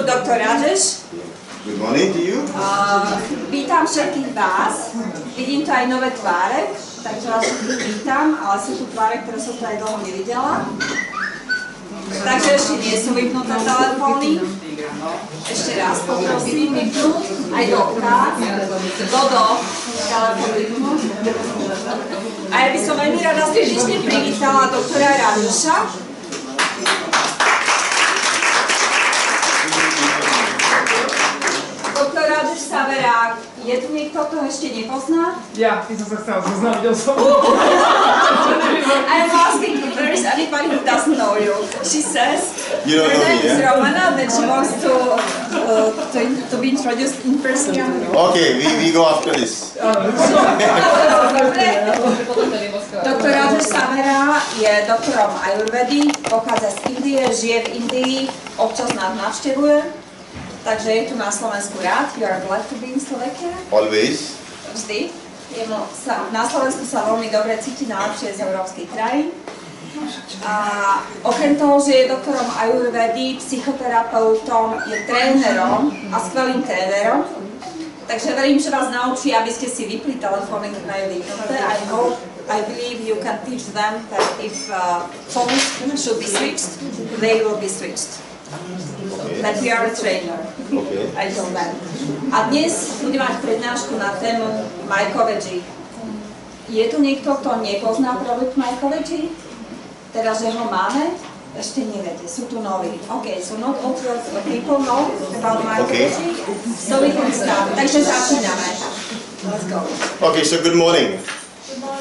tu doktor Rajesh. Good morning to you. Vítam všetkých vás. Vidím tu aj nové tváre, takže vás všetkých vítam, ale sú tu tváre, ktoré som tu aj dlho nevidela. Takže ešte nie sú vypnuté telefóny. Ešte raz poprosím vypnúť aj do oká. Dodo, telefón vypnúť. A ja by som veľmi rada srdečne privítala doktora Rajesha. Doktor Rajesh Savera, je tu niekto, kto ešte nepozná? Ja, ty som sa chcel zoznať, videl som. I'm asking if there is anybody who doesn't know you. She says You don't her know name me, is yeah? Romana, that she wants to be introduced in person. Okay, we go after this. Doktor Rajesh Savera je doktorom Ayurvedy, pochádza z Indie, žije v Indii, občas nás navštevuje. Takže je tu na Slovensku rád. You are glad to be in Slovakia? Always. Vždy. Na Slovensku sa veľmi dobre cíti najlepšie z európskych krajín. A okrem toho, že je doktorom Ayurvedy, psychoterapeutom, je trénerom a skvelým trénerom. Takže verím, že vás naučí, aby ste si vypli telefóny, keď majú vypnuté. I believe you can teach them that if phones should be switched, they will be switched. That we are a trainer. Okay. I told them. A dnes budem mať prednášku na tému MycoVeggie. Je tu niekto, kto nepozná produkt MycoVeggie? Teda, že ho máme? Ešte neviete, sú tu noví. OK, so not all people know about MycoVeggie. So we can start. Takže začíname. Let's go. Okay, so good morning.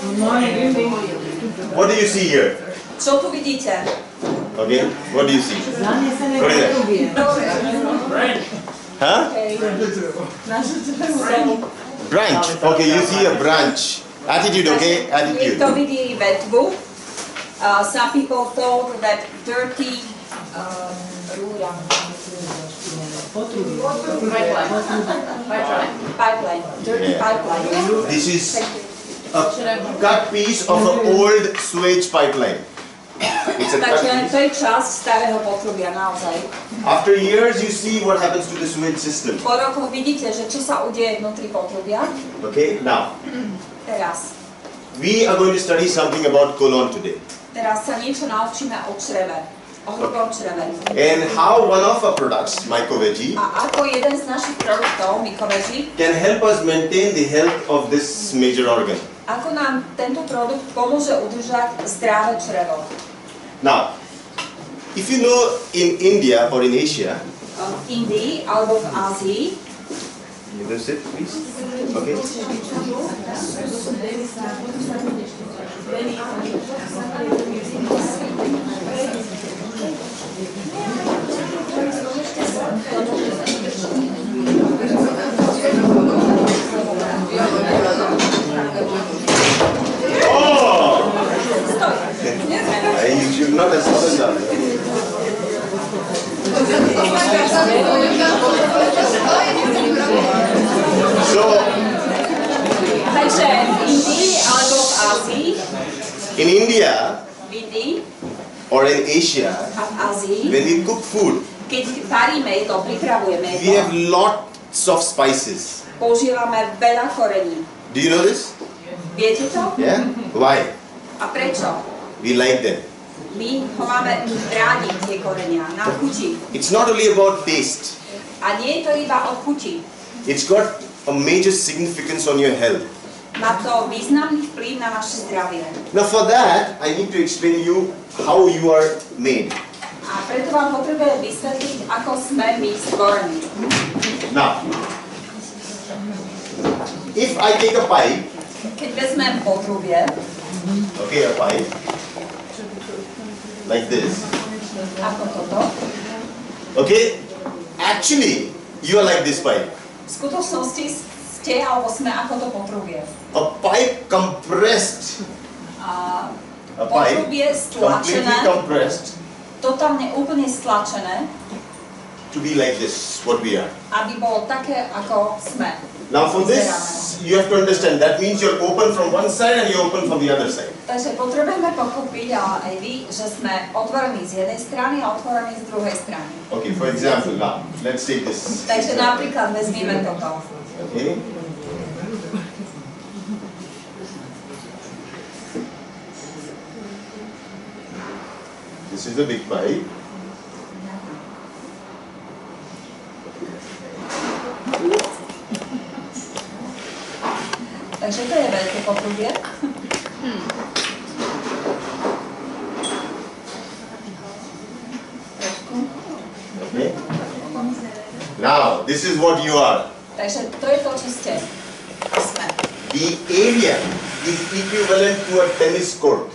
Good morning. What do you see here? Čo tu vidíte? Okay, what do you see? What is that? Huh? Branch. Okay, you see a branch. Attitude, okay? Attitude. Niekto vidí vetvu. Some people thought that dirty pipeline. Dirty pipeline. This is a cut piece of an old sewage pipeline. It's a cut Takže to piece. je časť starého potrubia, naozaj. After years, you see what happens to the sewage system. Po rokoch vidíte, že čo sa udeje vnútri potrubia. Okay, now, Teraz. we are going to study something about colon today. Teraz sa niečo naučíme o čreve. O hrubom čreve. And how one of our products, MycoVeggie, A ako jeden z našich produktov, MycoVeggie, can help us maintain the health of this major organ. ako nám tento produkt pomôže udržať zdravé črevo. Now, if you know in India or in Asia, V Indii alebo v Ázii, you can sit, please. Okay. Oh! You should not have said that. So, takže v Indii alebo v Ázii, in India v Indii or in Asia, a v Ázii, when we cook food, keď varíme jedlo, pripravujeme we have jedlo, lots of spices. používame veľa korení. Do you know this? Viete to? Yeah? Why? A prečo? We like them. My ho máme rádi, tie korenia, na chuti. It's not only about taste. A nie je to iba o chuti. It's got a major significance on your health. Má to významný vplyv na naše zdravie. Now for that, I need to explain you how you are made. A preto vám potrebujem vysvetliť, ako sme my stvorení. Now, if I take a pipe, Keď vezmem potrubie, okay, a pipe, like this, ako toto, okay, actually, you are like this pipe. v skutočnosti ste alebo sme ako to potrubie. A pipe compressed, A a pipe potrubie completely stlačené, compressed totálne úplne stlačené, to be like this, what we are. aby bolo také, ako sme. Now for this you have to understand, that means you're open from one side and you're open from the other side. Takže potrebujeme pochopiť, ale aj vy, že sme otvorení z jednej strany a otvorení z druhej strany. Okay, for example, now, let's take this. Takže napríklad vezmeme toto. Okay. This is a big pipe. Takže to je veľké potrubie. Okay. Now, this is what you are. Takže to je to, čo ste. Sme. The area is equivalent to a tennis court.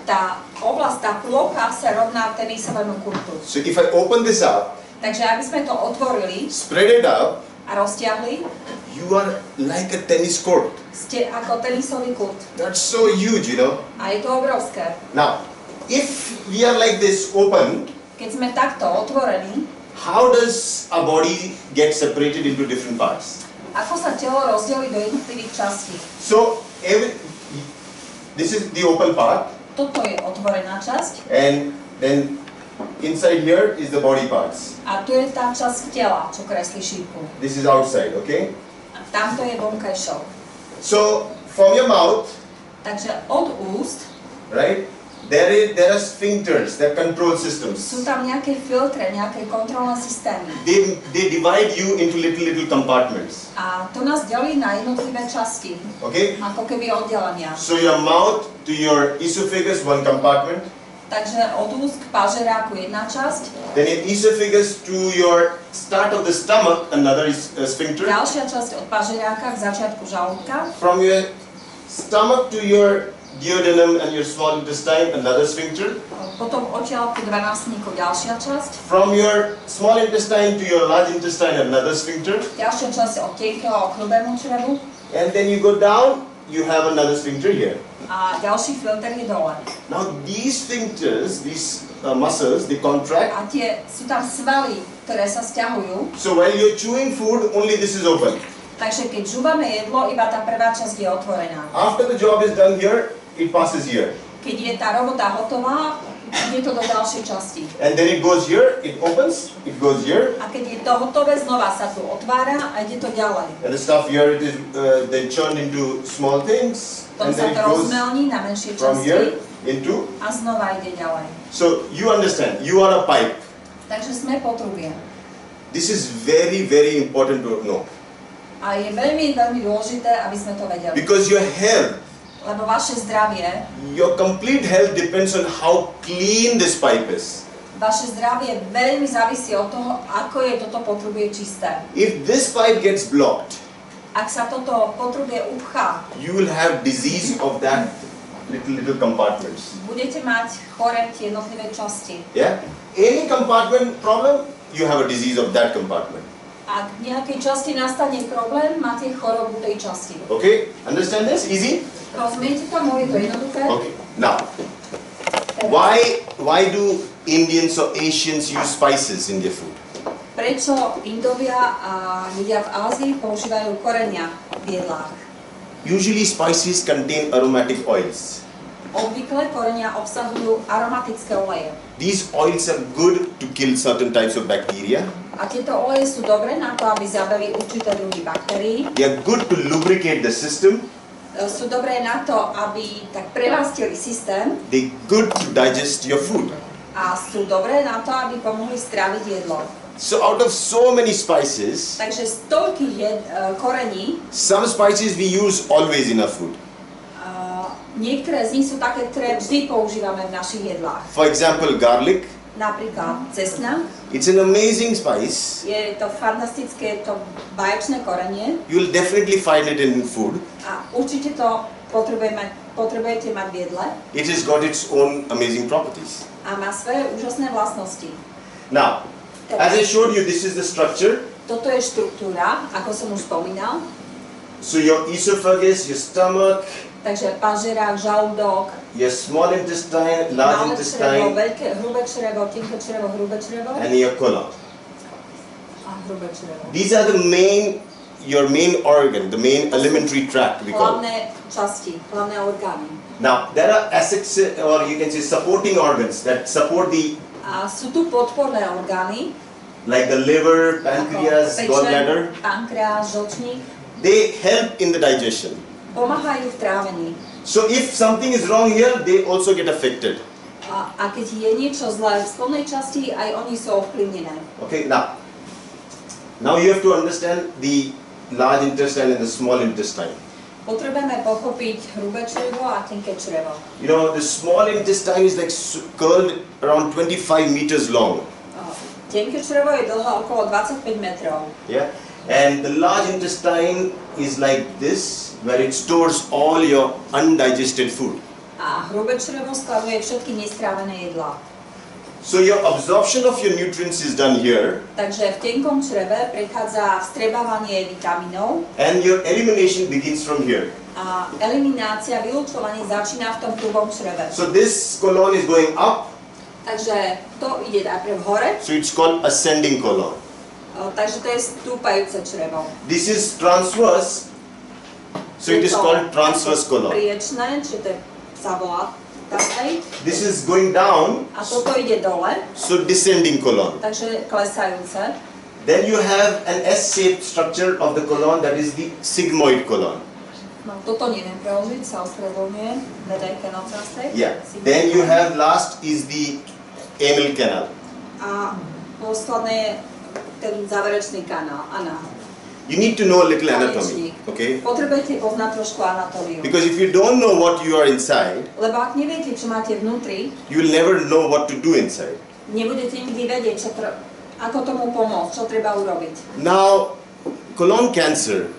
Tá oblasť, tá plocha sa rovná tenisovému kurtu. So if I open this up, Takže aby sme to otvorili spread it out, a roztiahli, you are like a tennis court. ste ako tenisový kurt. That's so huge, you know. A je to obrovské. Now, if we are like this open, Keď sme takto otvorení, how does a body get separated into different parts? ako sa telo rozdelí do jednotlivých častí? So, this is the open part, Toto je otvorená časť and then inside here is the body parts. a tu je tá časť tela, čo kreslí šípku. This is outside, okay? A tamto je vonkajšok. So, from your mouth, Takže od úst right, there are sphincters, there are control systems. sú tam nejaké filtre, nejaké kontrolné systémy. They divide you into little compartments, A to nás delí na jednotlivé časti, okay? ako keby oddelenia. So your mouth to your esophagus, one compartment. Takže od úst k pažeráku jedna časť, Then your esophagus to your start of the stomach, another sphincter. ďalšia časť od pažeráka k začiatku žalúdka, From your stomach to your duodenum and your small intestine, another sphincter. potom odtiaľ ku dvanásniku ďalšia časť, From your small intestine to your large intestine, another sphincter. ďalšia časť od tenkého a chrubému črevu And then you go down, you have another sphincter here. a ďalší filter je dole. Now these sphincters, these muscles, they contract. A sú tam svaly, ktoré sa sťahujú, So while you're chewing food, only this is open. takže keď žúvame jedlo, iba tá prvá časť je otvorená. After the job is done here, it passes here. Keď je tá robota hotová, ide to do ďalšej časti. And then it goes here, it opens, it goes here. A keď je to hotové, znova sa tu otvára a ide to ďalej. And the stuff here, it is then churned into small things. Potom And sa then to it goes rozmelní na menšie from časti here into. a znova ide ďalej. So you understand, you are a pipe. Takže sme potrubie. This is very, very important to know. A je veľmi, veľmi dôležité, aby sme to vedeli. Because your health, Lebo vaše zdravie, your complete health depends on how clean this pipe is. vaše zdravie veľmi závisí od toho, ako je toto potrubie čisté. If this pipe gets blocked, Ak sa toto potrubie upchá, you will have disease of that little compartments. budete mať chore tie jednotlivé časti. Yeah? Any compartment problem, you have a disease of that compartment. Ak v nejakej časti nastane problém, máte chorobu tej časti. Okay? Understand this? Easy? Rozumiete tomu? Je to jednoduché? Okay. Now, why do Indians or Asians use spices in their food? Prečo Indovia a ľudia v Ázii používajú korenia v jedlách? Usually spices contain aromatic oils. Obvykle korenia obsahujú aromatické oleje. These oils are good to kill certain types of bacteria. A tieto oleje sú dobré na to, aby zabili určité druhy baktérií. They are good to lubricate the system. Sú dobré na to, aby tak premastili systém. They are good to digest your food. A sú dobré na to, aby pomohli stráviť jedlo. So out of so many spices, Takže z toľkých korení, some spices we use always in our food. niektoré z nich sú také, ktoré vždy používame v našich jedlách. For example, garlic. Napríklad cesnak. It's an amazing spice. Je to fantastické, to báječné korenie. You will definitely find it in food. A určite to potrebujete mať v jedle. It has got its own amazing properties. A má svoje úžasné vlastnosti. Now, as I showed you, this is the structure. Toto je štruktúra, ako som už spomínal. So your esophagus, your stomach, Takže pažerák, žalúdok, your small intestine, large malé črevo, intestine, veľké, hrubé črevo, tenké črevo, hrubé črevo and your colon. a hrubé črevo. These are the main your main organ, the main alimentary tract we call. Hlavné časti, hlavné orgány. Now, there are assets, or you can say supporting organs that support the, A sú tu podporné orgány, like the liver, pancreas, ako gallbladder. pankreas, žlčník, They help in the digestion. pomáhajú v trávení. So if something is wrong here, they also get affected. A keď je niečo zlé v spodnej časti, aj oni sú ovplyvnené. Okay, now you have to understand the large intestine and the small intestine. Potrebujeme pochopiť hrubé črevo a tenké črevo. You know, the small intestine is like curled around 25 meters long. Tenké črevo je dlhé okolo 25 metrov. Yeah, and the large intestine is like this, where it stores all your undigested food. A hrubé črevo skladuje všetky nestrávené jedlá. So your absorption of your nutrients is done here, Takže v tenkom čreve prechádza vstrebávanie vitamínov and your elimination begins from here. a eliminácia, vylučovanie začína v tom hrubom čreve. So this colon is going up, Takže to ide najprv hore, so it's called ascending colon. takže to je stúpajúce črevo. This is transverse, so it is called transverse colon. Priečné, čiže to sa volá takej. This is going down, A toto ide dole, so descending colon. takže klesajúce. Then you have an S-shaped structure of the colon, that is the sigmoid colon. No, toto neviem preložiť, sa ospravedlňujem. Vedaj cannot translate. Yeah. Then you have last is the anal canal. A posledné je ten záverečný kanál, anál. You need to know a little anatomy, okay? Potrebujete poznať trošku anatómiu. Because if you don't know what you are inside, Lebo ak neviete, čo máte vnútri, you will never know what to do inside. nebudete nikdy vedieť, ako tomu pomôcť, čo treba urobiť. Now, colon cancer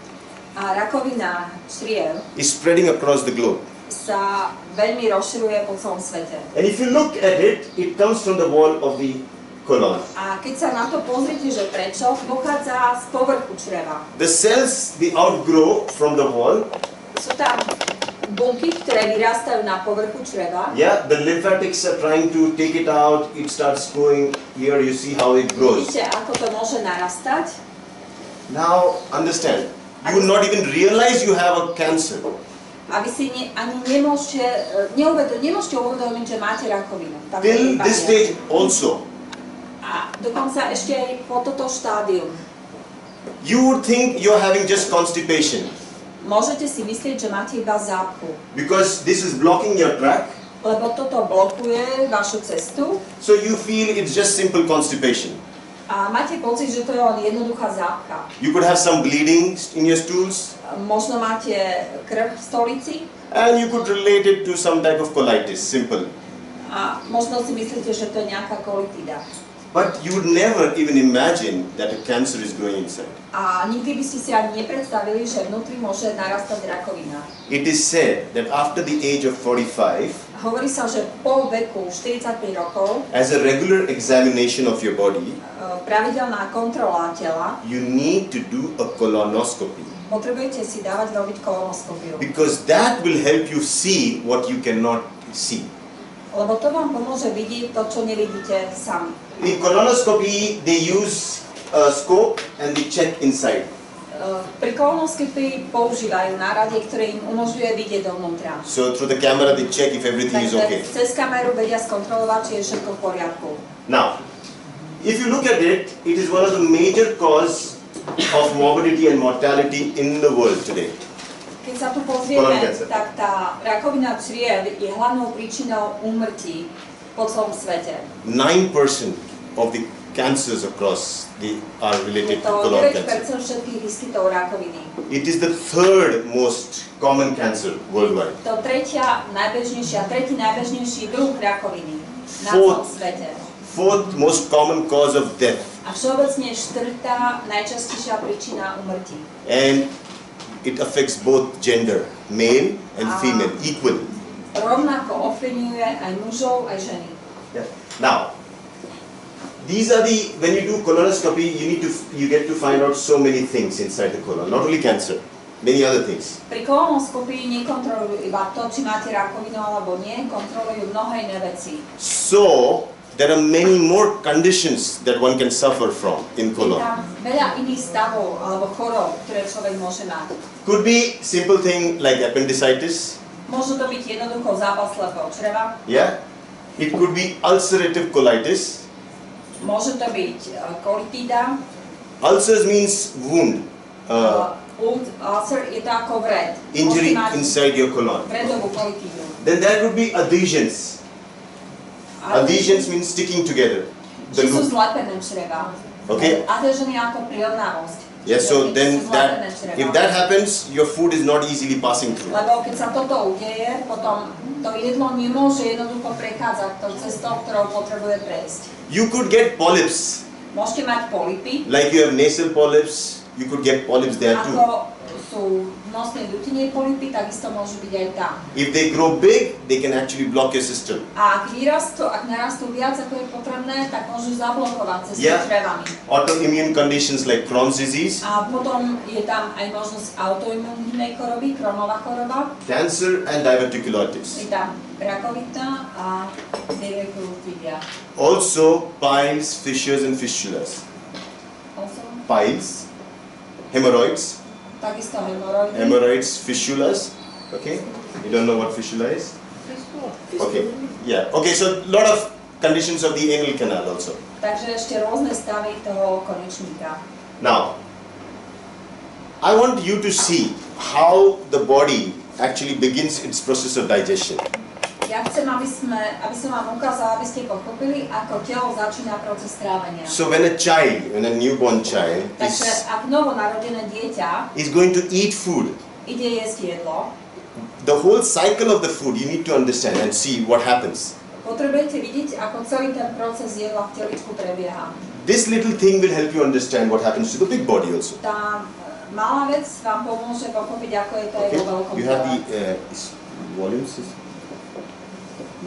A rakovina čriev is spreading across the globe. sa veľmi rozširuje po celom svete. And if you look at it, it comes from the wall of the colon. A keď sa na to pozrite, že prečo, pochádza z povrchu čreva. The cells, they outgrow from the wall. Sú tam bunky, ktoré vyrastajú na povrchu čreva. Yeah, the lymphatics are trying to take it out. It starts going here. You see how it grows. Vidíte, ako to môže narastať? Now, understand. You will not even realize you have a cancer. A vy si ani nemôžete uvedomiť, že máte rakovinu. Tak Till to this vypadá. stage also. A dokonca ešte aj po toto štádium. You would think you're having just constipation. Môžete si myslieť, že máte iba zápchu. Because this is blocking your track. Lebo toto blokuje vašu cestu So you feel it's just simple constipation. a máte pocit, že to je len jednoduchá zápcha. You could have some bleeding in your stools. Možno máte krv v stolici And you could relate it to some type of colitis, simple. a možno si myslíte, že to je nejaká kolitida. But you would never even imagine that a cancer is growing inside. A nikdy by ste si ani nepredstavili, že vnútri môže narastať rakovina. It is said that after the age of 45, Hovorí sa, že po veku 45 rokov as a regular examination of your body, pravidelná kontrola tela, you need to do a colonoscopy. potrebujete si dávať robiť kolonoskopiu. Because that will help you see what you cannot see. Lebo to vám pomôže vidieť to, čo nevidíte sami. In colonoscopy, they use a scope and they check inside. Pri kolonoskopii používajú náradie, ktoré im umožňuje vidieť dovnútra. So through the camera, they check if everything is okay. Takže cez kameru vedia skontrolovať, či je všetko v poriadku. Now, if you look at it, it is one of the major cause of morbidity and mortality in the world today. Keď sa tu pozrieme, tak tá rakovina čriev je hlavnou príčinou úmrtí po celom svete. 9% of the cancers across are related Je to to colon 9% cancer. všetkých výskytov rakoviny. It is the third most common cancer worldwide. To tretí najbežnejší druh rakoviny na celom svete. Fourth most common cause of death. A všeobecne štvrtá najčastejšia príčina úmrtí. And it affects both gender, male and female, equally. Rovnako ovplyvňuje aj mužov, aj ženy. Yeah. Now, these are when you do colonoscopy, you get to find out so many things inside the colon, not only cancer, many other things. Pri kolonoskopii nekontrolujú iba to, či máte rakovinu alebo nie, kontrolujú mnohé iné veci. So, there are many more conditions that one can suffer from in Je colon. tam veľa iných stavov alebo chorób, ktoré človek môže mať. Could be simple thing like appendicitis. Môže to byť jednoducho zápal slepého čreva. Yeah. It could be ulcerative colitis. Môže to byť kolitída. Ulcers means wound. Ulcer je to ako vred. Injury inside your colon. Vredovú kolitídu. Then there could be adhesions. Adhesions means sticking together. The Či sú loop. zlepené čreva. Okay. Adhesion je ako prirovnávosť. Yes, so then that, if that happens, your food is not easily passing through. Lebo keď sa toto udeje, potom to jedlo nemôže jednoducho prechádzať tou cestou, ktorou potrebuje prejsť. You could get polyps. Môžete mať polypy. Like you have nasal polyps, you could get polyps there too. Ako sú v nosnej dutinej polypy, takisto môžu byť aj tam. If they grow big, they can actually block your system. A ak narastú viac, ako je potrebné, tak môžu zablokovať cestu črevami. Autoimmune conditions like Crohn's disease. A potom je tam aj možnosť autoimunnej choroby, Crohnová choroba. Cancer and diverticulitis. Je tam rakovina a diverticulitis. Also piles, fissures and fistulas. Also, Piles, hemorrhoids. takisto hemoroidy. Hemorrhoids, fistulas. Okay, you don't know what fistula is? Okay, yeah. Okay, so lot of conditions of the anal canal also. Takže ešte rôzne stavy toho konečníka. Now, I want you to see how the body actually begins its process of digestion. Ja chcem, aby som vám ukázala, aby ste pochopili, ako telo začína proces trávenia. So when a newborn child Takže ak novonarodené dieťa is going to eat food, ide jesť jedlo, the whole cycle of the food you need to understand and see what happens. potrebujete vidieť, ako celý ten proces jedla v teličku prebieha. This little thing will help you understand what happens to the big body also. Tá malá vec vám pomôže pochopiť, ako je to aj vo veľkom You have tele. the volume system.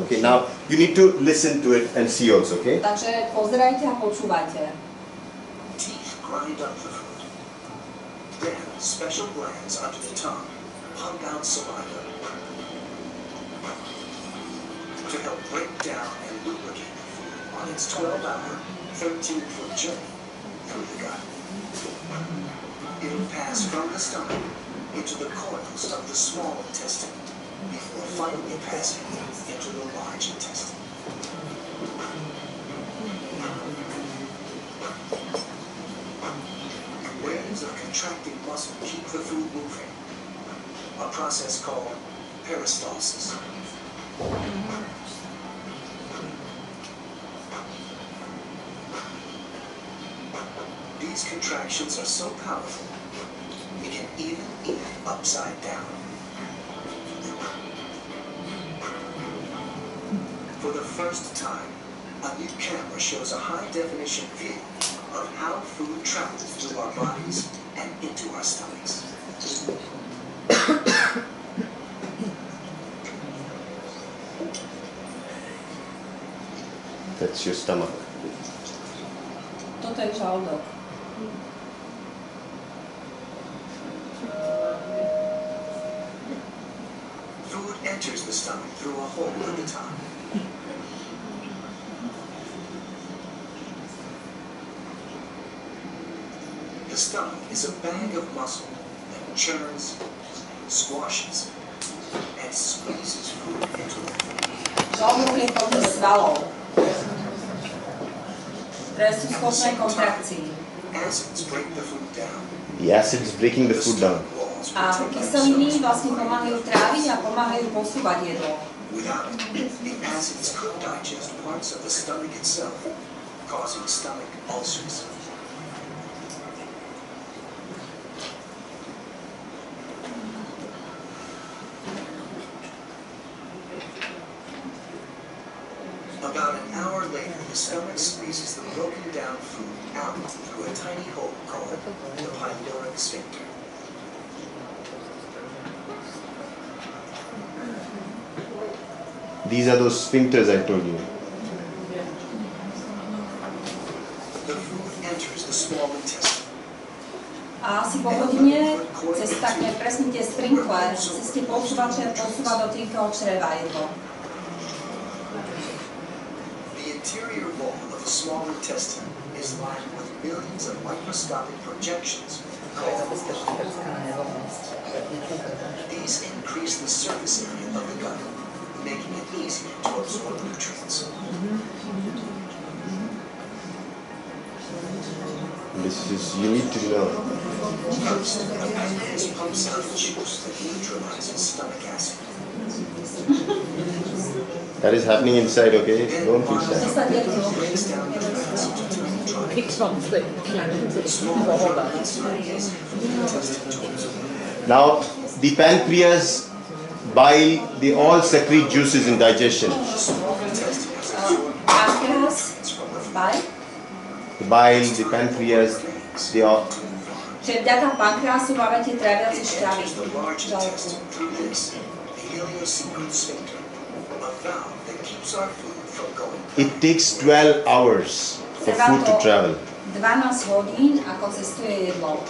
Okay, now you need to listen to it and see also, okay? Takže pozerajte a počúvajte. Teeth grind up the food. Then, special glands under the tongue pump out saliva to help break down and lubricate the food on its 12-hour, 13-foot journey through the gut. It will pass from the stomach into the coils of the small intestine before finally passing into the large intestine. Waves of contracting muscle keep the food moving, a process called peristalsis. These contractions are so powerful, you can even eat upside down. For the first time, a new camera shows a high-definition view of how food travels through our bodies and into our stomachs. That's your stomach. Toto je žalúdok. Food enters the stomach through a hole in the tongue. The stomach is a bag of muscle that churns, squashes, and squeezes food into it. Žalúdok je plný svalov, ktoré sú schopné kontrakcií. Acids break the food down. The acid is breaking the food down. A kyseliny vlastne pomáhajú tráviť a pomáhajú posúvať jedlo. Without it, the acids could digest parts of the stomach itself, causing stomach ulcers. About an hour later, the stomach squeezes the broken down food out through a tiny hole called the pyloric sphincter. These are those sphincters I told you. The food enters the small intestine. A asi po hodine cez také presne tie sprinkle, cez tie počúvače posúva do tenkého čreva jedlo. The interior wall of the small intestine is lined with millions of microscopic projections called these increase the surface area of the gut, making it easier to absorb nutrients. This is, you need to know. First, the pancreas pumps out juice that neutralizes stomach acid. That is happening inside, okay? Then Don't feel bile sad. breaks down the fats into tiny droplets. Kvickvannslig. Small droplets are easy for the intestine to absorb. Now, the pancreas, bile, they all secrete juices in digestion. The small intestine has absorbed Pankreas, nutrients from the food. bile. The bile, the pancreas, they all. Čiže vďaka pankreasu máme tie tráviace šťavy. The large Žalúdku. intestine through this, the ileocecal sphincter, a valve that keeps our food from going. It takes 12 hours for food to travel. 12 hodín, ako cestuje jedlo.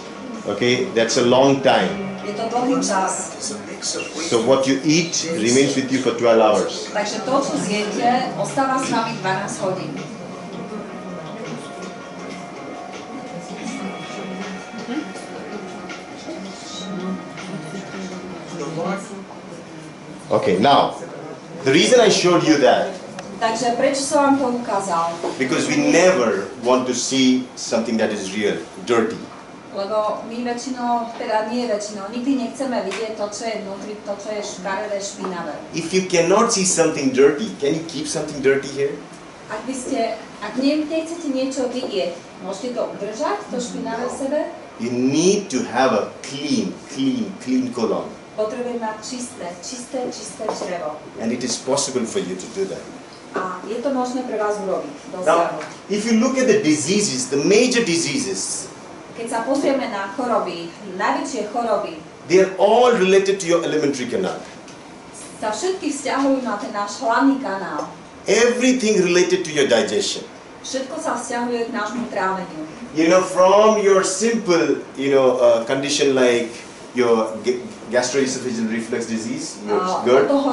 Okay, that's a long time. Je to dlhý čas. It's a mix of So what you eat remains with you for 12 hours. Takže to, čo zjete, ostáva s vami 12 hodín. Okay, now, the reason I showed you that, Takže prečo som vám to ukázal? because we never want to see something that is real, dirty. Lebo my väčšinou, teda nie väčšinou, nikdy nechceme vidieť to, čo je vnútri, to, čo je škaredé, špinavé. If you cannot see something dirty, can you keep something dirty here? Ak nechcete niečo vidieť, môžete to udržať, to špinavé v sebe? You need to have a clean colon. Potrebujeme mať čisté črevo. And it is possible for you to do that. A je to možné pre vás urobiť, Now, dosiahnuť. if you look at the diseases, the major diseases, Keď sa pozrieme na choroby, najväčšie choroby, they are all related to your alimentary canal. sa všetky vzťahujú na ten náš hlavný kanál. Everything related to your digestion. Všetko sa vzťahuje k nášmu tráveniu. You know, from your simple, condition like your gastroesophageal reflux disease, your Od GERD, toho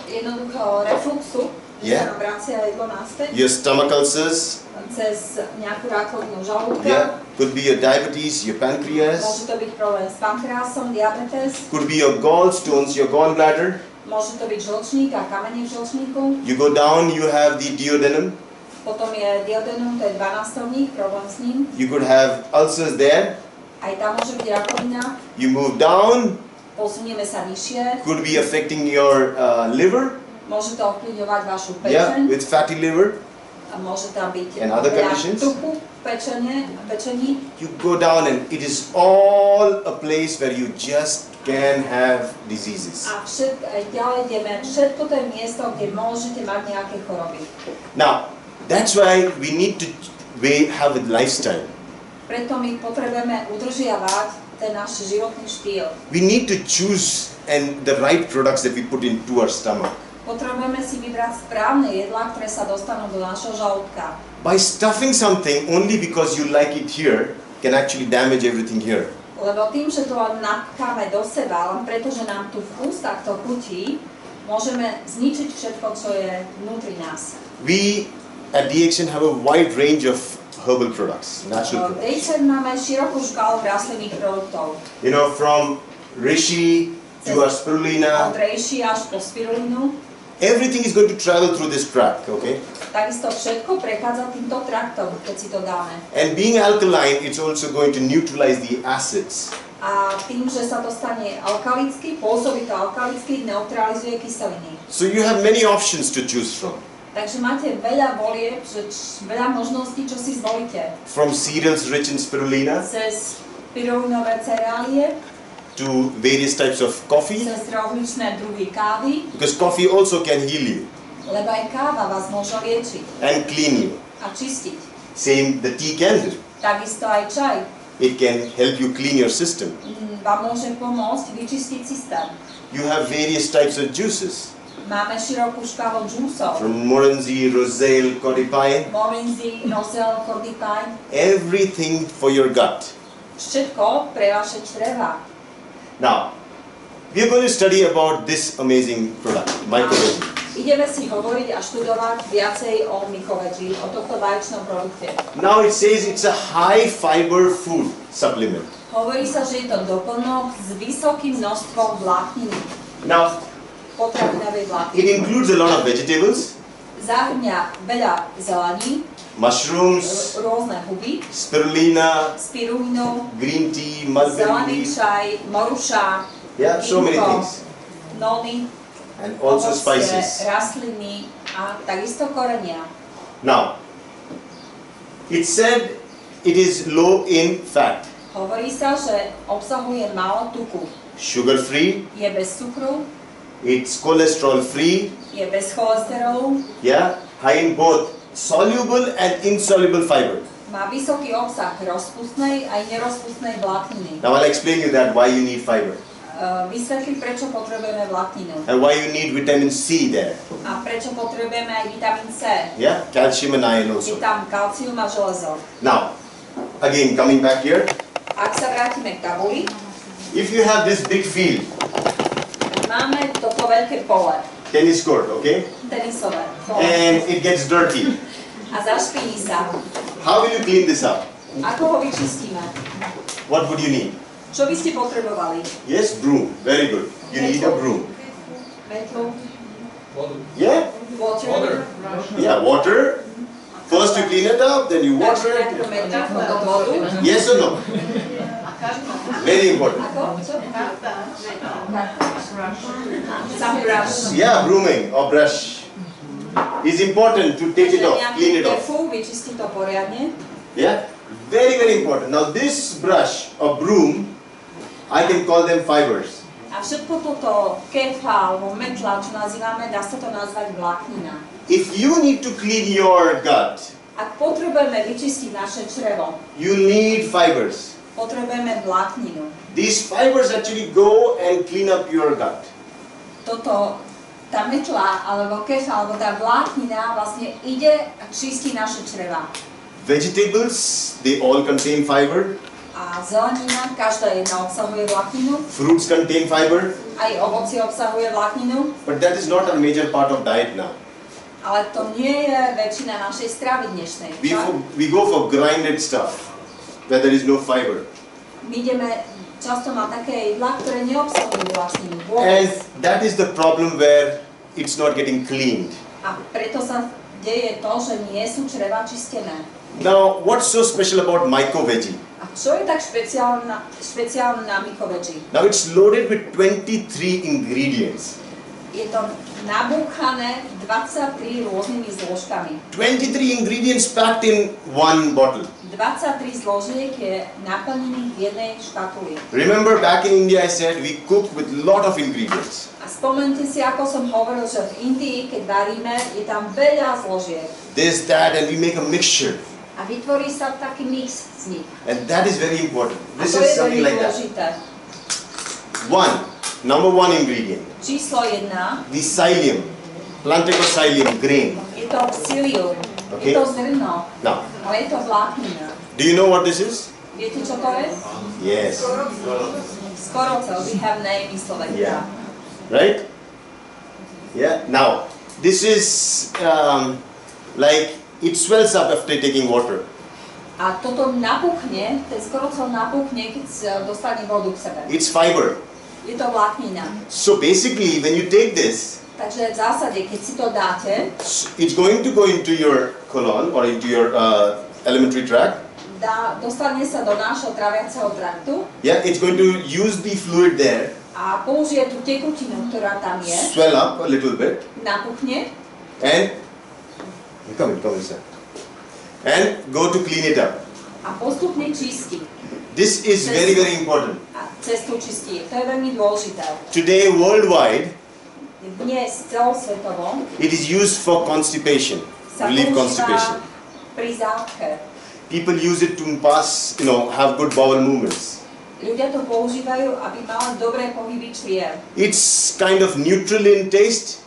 jednoduchého refluxu, že Yeah. sa nám vracia jedlo naspäť, your stomach ulcers, cez nejakú rakovinu žalúdka, yeah, could be your diabetes, your pancreas, môže to byť problém s pankreasom, diabetes, could be your gallstones, your gallbladder. môže to byť žlčník a kamene v žlčníku, You go down, you have the duodenum. potom je duodenum, to je 12-strovník, problém s ním, You could have ulcers there. aj tam môže byť rakovina, You move down, posunieme sa nižšie, could be affecting your liver, môže to ovplyvňovať vašu yeah, pečeň, with fatty liver. a môže tam byť And other veľa conditions? tuku v pečení. You go down and it is all a place where you just can have diseases. A aj ďalej ideme, všetko to je miesto, kde môžete mať nejaké choroby. Now, that's why we need to have a lifestyle. Preto my potrebujeme udržiavať ten náš životný štýl. We need to choose the right products that we put into our stomach. Potrebujeme si vybrať správne jedlá, ktoré sa dostanú do nášho žalúdka. By stuffing something only because you like it here can actually damage everything here. Lebo tým, že to len napcháme do seba, len preto, že nám tu v ústach to chutí, môžeme zničiť všetko, čo je vnútri nás. We at DXN have a wide range of herbal products, natural V products. DXN máme širokú škálu rastlinných produktov. You know, from reishi to our spirulina, Od reishi až po spirulínu. everything is going to travel through this tract, okay? Takisto všetko prechádza týmto traktom, keď si to dáme. And being alkaline, it's also going to neutralize the acids. A tým, že sa to stane alkalický, pôsobí to alkalicky, neutralizuje kyseliny. So you have many options to choose from. Takže máte veľa volieb, veľa možností, čo si zvolíte. From cereals rich in spirulina Cez spirulinové cereálie, to various types of coffee, cez rozličné druhy kávy, because coffee also can heal you lebo aj káva vás môže liečiť and clean you. a čistiť. Same the tea can do. Takisto aj čaj It can help you clean your system. vám môže pomôcť vyčistiť systém. You have various types of juices, Máme širokú škálu džúsov. from Moranzi, Roselle, Codipine, Morinzi, Roselle, Cordipine. everything for your gut. Všetko pre vaše čreva. Now, we are going to study about this amazing product, MycoVeggie. ideme si hovoriť a študovať viacej o MycoVeggie, o tomto vaječnom produkte. Now it says it's a high fiber food supplement. Hovorí sa, že je to doplnok s vysokým množstvom vlákniny, Now potravinovej it vlákniny. includes a lot of vegetables, Zahŕňa veľa zelaní, mushrooms, rôzne huby, spirulina, spirulinu, green tea, mulberry, zelený čaj, moruša, yeah, so many vínko, things. nony, And also ovocie, spices. rastliny a takisto korenia. Now, it said it is low in fat, Hovorí sa, že obsahuje málo tuku, sugar free, je bez cukru, it's cholesterol free, je bez cholesterolu, yeah, high in both soluble and insoluble fiber. má vysoký obsah rozpustnej aj nerozpustnej vlákniny. Now I'll explain you that why you need fiber Vysvetlím, prečo potrebujeme vlákninu and why you need vitamin C there. a prečo potrebujeme aj vitamín C. Yeah, calcium and iron Je also. tam kalcium a železo. Now, again coming back here, Ak sa vrátime k tabuli, if you have this big field, máme toto veľké pole, tennis court, okay, tenisové pole, and it gets dirty, a zašpiní sa. how will you clean this up? Ako ho vyčistíme? What would you need? Čo by ste potrebovali? Yes, broom. Very good. You need a broom. Metlu? Yeah? Water? Yeah, water. First you clean it up, then you water Takže najprv it. metlu do vodu. Yes or no? Very important. Ako? Čo? Some brush. Yeah, brooming or brush is important to take it off, clean it off. Tefu, vyčistiť to poriadne. Yeah? Very, very important. Now this brush or broom, I can call them fibers. A všetko toto kefa alebo metla, čo nazývame, dá sa to nazvať vláknina. If you need to clean your gut, Ak potrebujeme vyčistiť naše črevo, you need fibers. potrebujeme vlákninu. These fibers actually go and clean up your gut. Tá metla alebo kefa alebo tá vláknina vlastne ide a čistí naše čreva. Vegetables, they all contain fiber. A zelenina, každá jedna obsahuje vlákninu, Fruits contain fiber. aj ovocie obsahuje vlákninu, But that is not a major part of diet now. ale to nie je väčšina našej stravy dnešnej. We go for grinded stuff where there is no fiber. My ideme často na také jedlá, ktoré neobsahujú vlákninu And vôbec. that is the problem where it's not getting cleaned. A preto sa deje to, že nie sú čreva čistené. Now, what's so special about MycoVeggie? A čo je tak špeciálne na MycoVeggie? Now, it's loaded with 23 ingredients. Je to nabúchané 23 rôznymi zložkami. 23 ingredients packed in one bottle. 23 zložiek je naplnených v jednej škatuli. Remember, back in India, I said we cook with lot of ingredients. A spomente si, ako som hovoril, že v Indii, keď varíme, je tam veľa zložiek. This, that, and we make a mixture. A vytvorí sa taký mix z nich. And that is very important. A This to is je something veľmi like that. dôležité. Number one ingredient, Číslo 1 the psyllium, plantagosylium grain. je to psyllium. Okay. Je to zrno, Now, ale je to vláknina. do you know what this is? Viete, čo to je? Yes. Skorocel. We have name in Slovakia. Yeah. Right? Yeah. Now, this is like it swells up after taking water. A toto napuchne, ten skorocel napuchne, keď dostane vodu k sebe. It's fiber. Je to vláknina. So basically, when you take this, Takže v zásade, keď si to dáte, it's going to go into your colon or into your alimentary tract. dostane sa do nášho traviaceho traktu Yeah, it's going to use the fluid there, a použije tú tekutinu, ktorá tam je, swell up a little bit, napuchne and come in, sir. And go to clean it up. a postupne čistí. This is very, very important. A cestu čistí. To je veľmi dôležité. Today, worldwide, Dnes celosvetovo it is used for constipation, sa relieve používa constipation. pri zápche. People use it to pass, have good bowel movements. Ľudia to používajú, aby mali dobré pohyby čriev. It's kind of neutral in taste.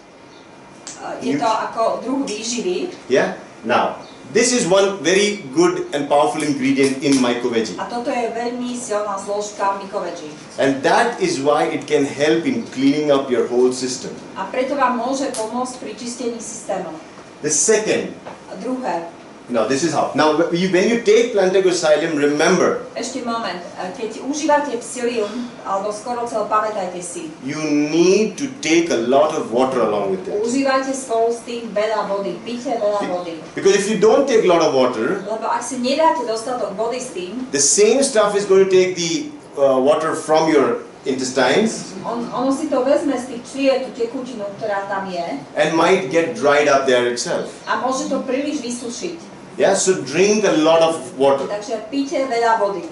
Je to ako druh výživy. Yeah. Now, This is one very good and powerful ingredient in MycoVeggie. A toto je veľmi silná zložka MycoVeggie. And that is why it can help in cleaning up your whole system. A preto vám môže pomôcť pri čistení systému. The second, A druhé, now this is how. Now when you take Plantagoxylum, remember, ešte moment, keď užívate psyllium, alebo skoro cel, pamätajte si, you need to take a lot of water along with it. užívajte spolu s tým veľa vody, píte veľa vody. Because if you don't take a lot of water, Lebo ak si nedáte dostatok vody s tým, the same stuff is going to take the water from your intestines ono si to vezme z tých čried, tú tekutinu, ktorá tam je, and might get dried up there itself. a môže to príliš vysušiť. Yeah, so drink a lot of water. Takže píte veľa vody.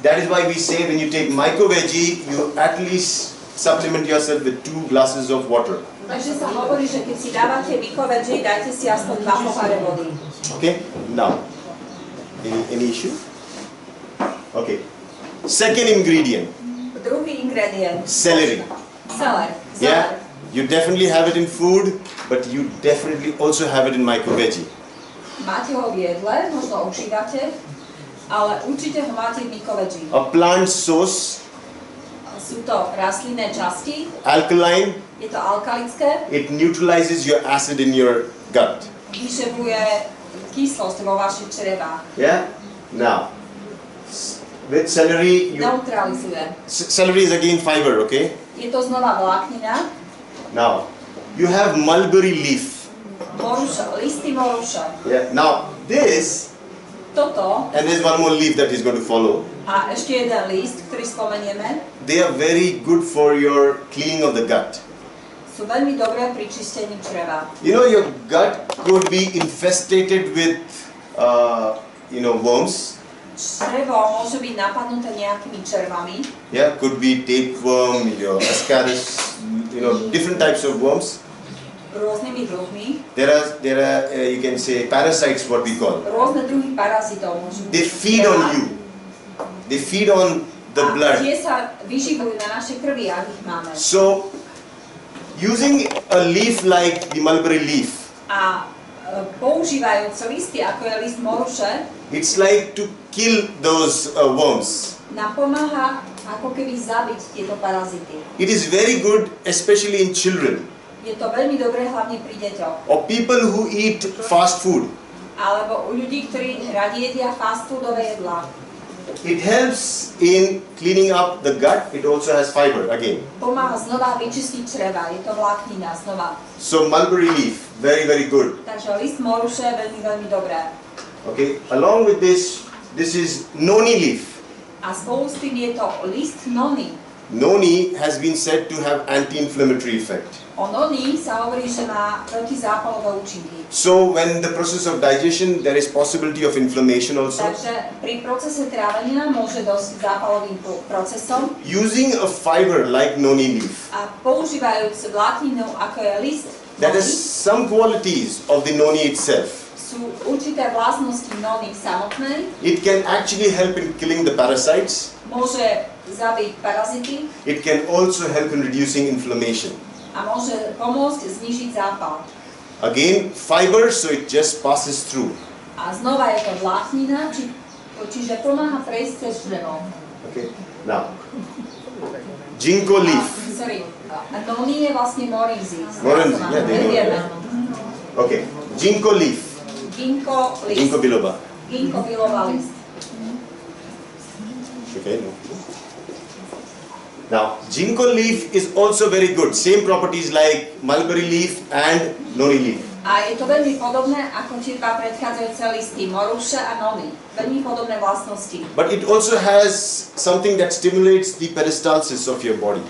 That is why we say when you take MycoVeggie, you at least supplement yourself with 2 glasses of water. Takže sa hovorí, že keď si dávate MycoVeggie, dajte si aspoň 2 poháre vody. Okay, now, any issue? Okay, second ingredient, Druhý ingredient. celery. Celer. Yeah, you definitely have it in food, but you definitely also have it in MycoVeggie. Máte ho v jedle, možno užívate, ale určite ho máte v MycoVeggie. A plant source, Sú to rastlinné časti, alkaline, je to alkalické, it neutralizes your acid in your gut. vyšetruje kyslosť vo vašich črevách, Yeah, now, with celery, neutralizuje. celery is again fiber, okay? Je to znova vláknina, Now, you have mulberry leaf. listy moruša. Yeah. Now, this, Toto and there's one more leaf that is going to follow. a ešte jeden list, ktorý spomenieme, They are very good for your cleaning of the gut. sú veľmi dobré pri čistení čreva. You know, your gut could be infested with, worms. Črevo môže byť napadnuté nejakými červami, Yeah, could be tapeworm, your ascaris, different types of worms. rôznymi druhmi. There are you can say parasites, what we call. Rôzne druhy parazitov môžu byť. They feed on you. They feed on the A blood. tie sa vyživujú na našej krvi, ak ich máme. So, using a leaf like the mulberry leaf, A používajúc listy, ako je list moruše, it's like to kill those worms. nám pomáha ako keby zabiť tieto parazity. It is very good, especially in children Je to veľmi dobré hlavne pri deťoch. or people who eat fast food. Alebo u ľudí, ktorí radi jedia fast foodové jedlá. It helps in cleaning up the gut. It also has fiber again. Pomáha znova vyčistiť čreva, je to vláknina znova. So mulberry leaf, very, very good. Takže list moruše je veľmi, veľmi dobré. Okay. Along with this is noni leaf. A spolu s tým je to list nony. Noni has been said to have anti-inflammatory effect. O noni sa hovorí, že má protizápalové účinky. So when the process of digestion, there is possibility of inflammation also. Takže pri procese trávenia môže dosť k zápalovým procesom. Using a fiber like noni leaf, A používajúc vlákninu, ako je list that nony, has some qualities of the noni itself. sú určité vlastnosti nony samotnej. It can actually help in killing the parasites. Môže zabiť parazity It can also help in reducing inflammation. a môže pomôcť znížiť zápal. Again, fiber, so it just passes through. A znova je to vláknina, čiže pomáha prejsť cez črevo. Okay. Now, ginkgo leaf. A noni je vlastne morinzi. Morinzi, yeah, they know. Nevieme. Okay, ginkgo leaf. Ginkgo list. Ginkgo biloba. Ginkgo biloba list. Okay. No. Now, ginkgo leaf is also very good. Same properties like mulberry leaf and noni leaf. A je to veľmi podobné ako tie dva predchádzajúce listy, moruše a nony. Veľmi podobné vlastnosti. But it also has something that stimulates the peristalsis of your body.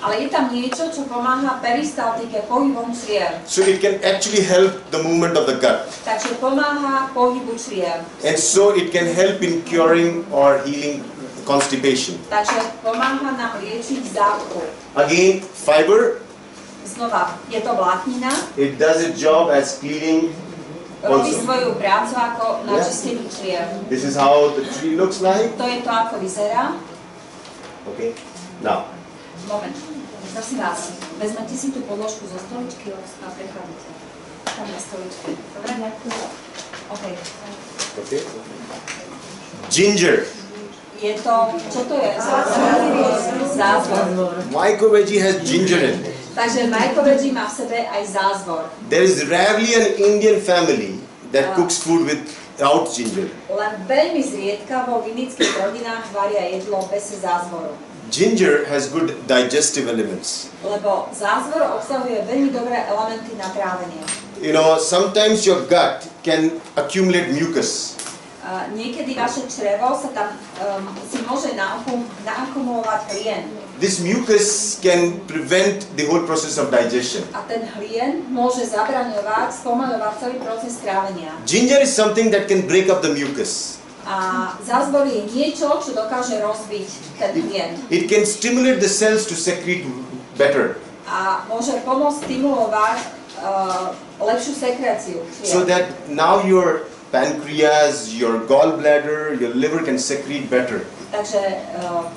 Ale je tam niečo, čo pomáha peristaltike, pohybom čriev. So it can actually help the movement of the gut. Takže pomáha pohybu čriev. And so it can help in curing or healing constipation. Takže pomáha nám liečiť zápchu. Again, fiber, Znova, je to vláknina, it does its job as cleaning robí also. svoju prácu ako na čistení čriev. This is how the tree looks like. To je to, ako vyzerá. Okay. Now, Moment. Prosím vás, vezmete si tú podložku zo stoličky a prechádzate tam na stoličke. Dobre? Okay. Okay. Ginger. Je to, čo to je? Zázvor. MycoVeggie has ginger in it. Takže MycoVeggie má v sebe aj zázvor. There is rarely an Indian family that cooks food without ginger. Len veľmi zriedkavo v indických rodinách varia jedlo bez zázvoru. Ginger has good digestive elements. Lebo zázvor obsahuje veľmi dobré elementy na trávenie. You know, sometimes your gut can accumulate mucus. Niekedy vaše črevo sa tam si môže naakumulovať hlien. This mucus can prevent the whole process of digestion. A ten hlien môže zabraňovať, spomaľovať celý proces trávenia. Ginger is something that can break up the mucus. A zázvor je niečo, čo dokáže rozbiť ten hlien. It can stimulate the cells to secrete better. A môže pomôcť stimulovať lepšiu sekréciu. So that now your pancreas, your gallbladder, your liver can secrete better. Takže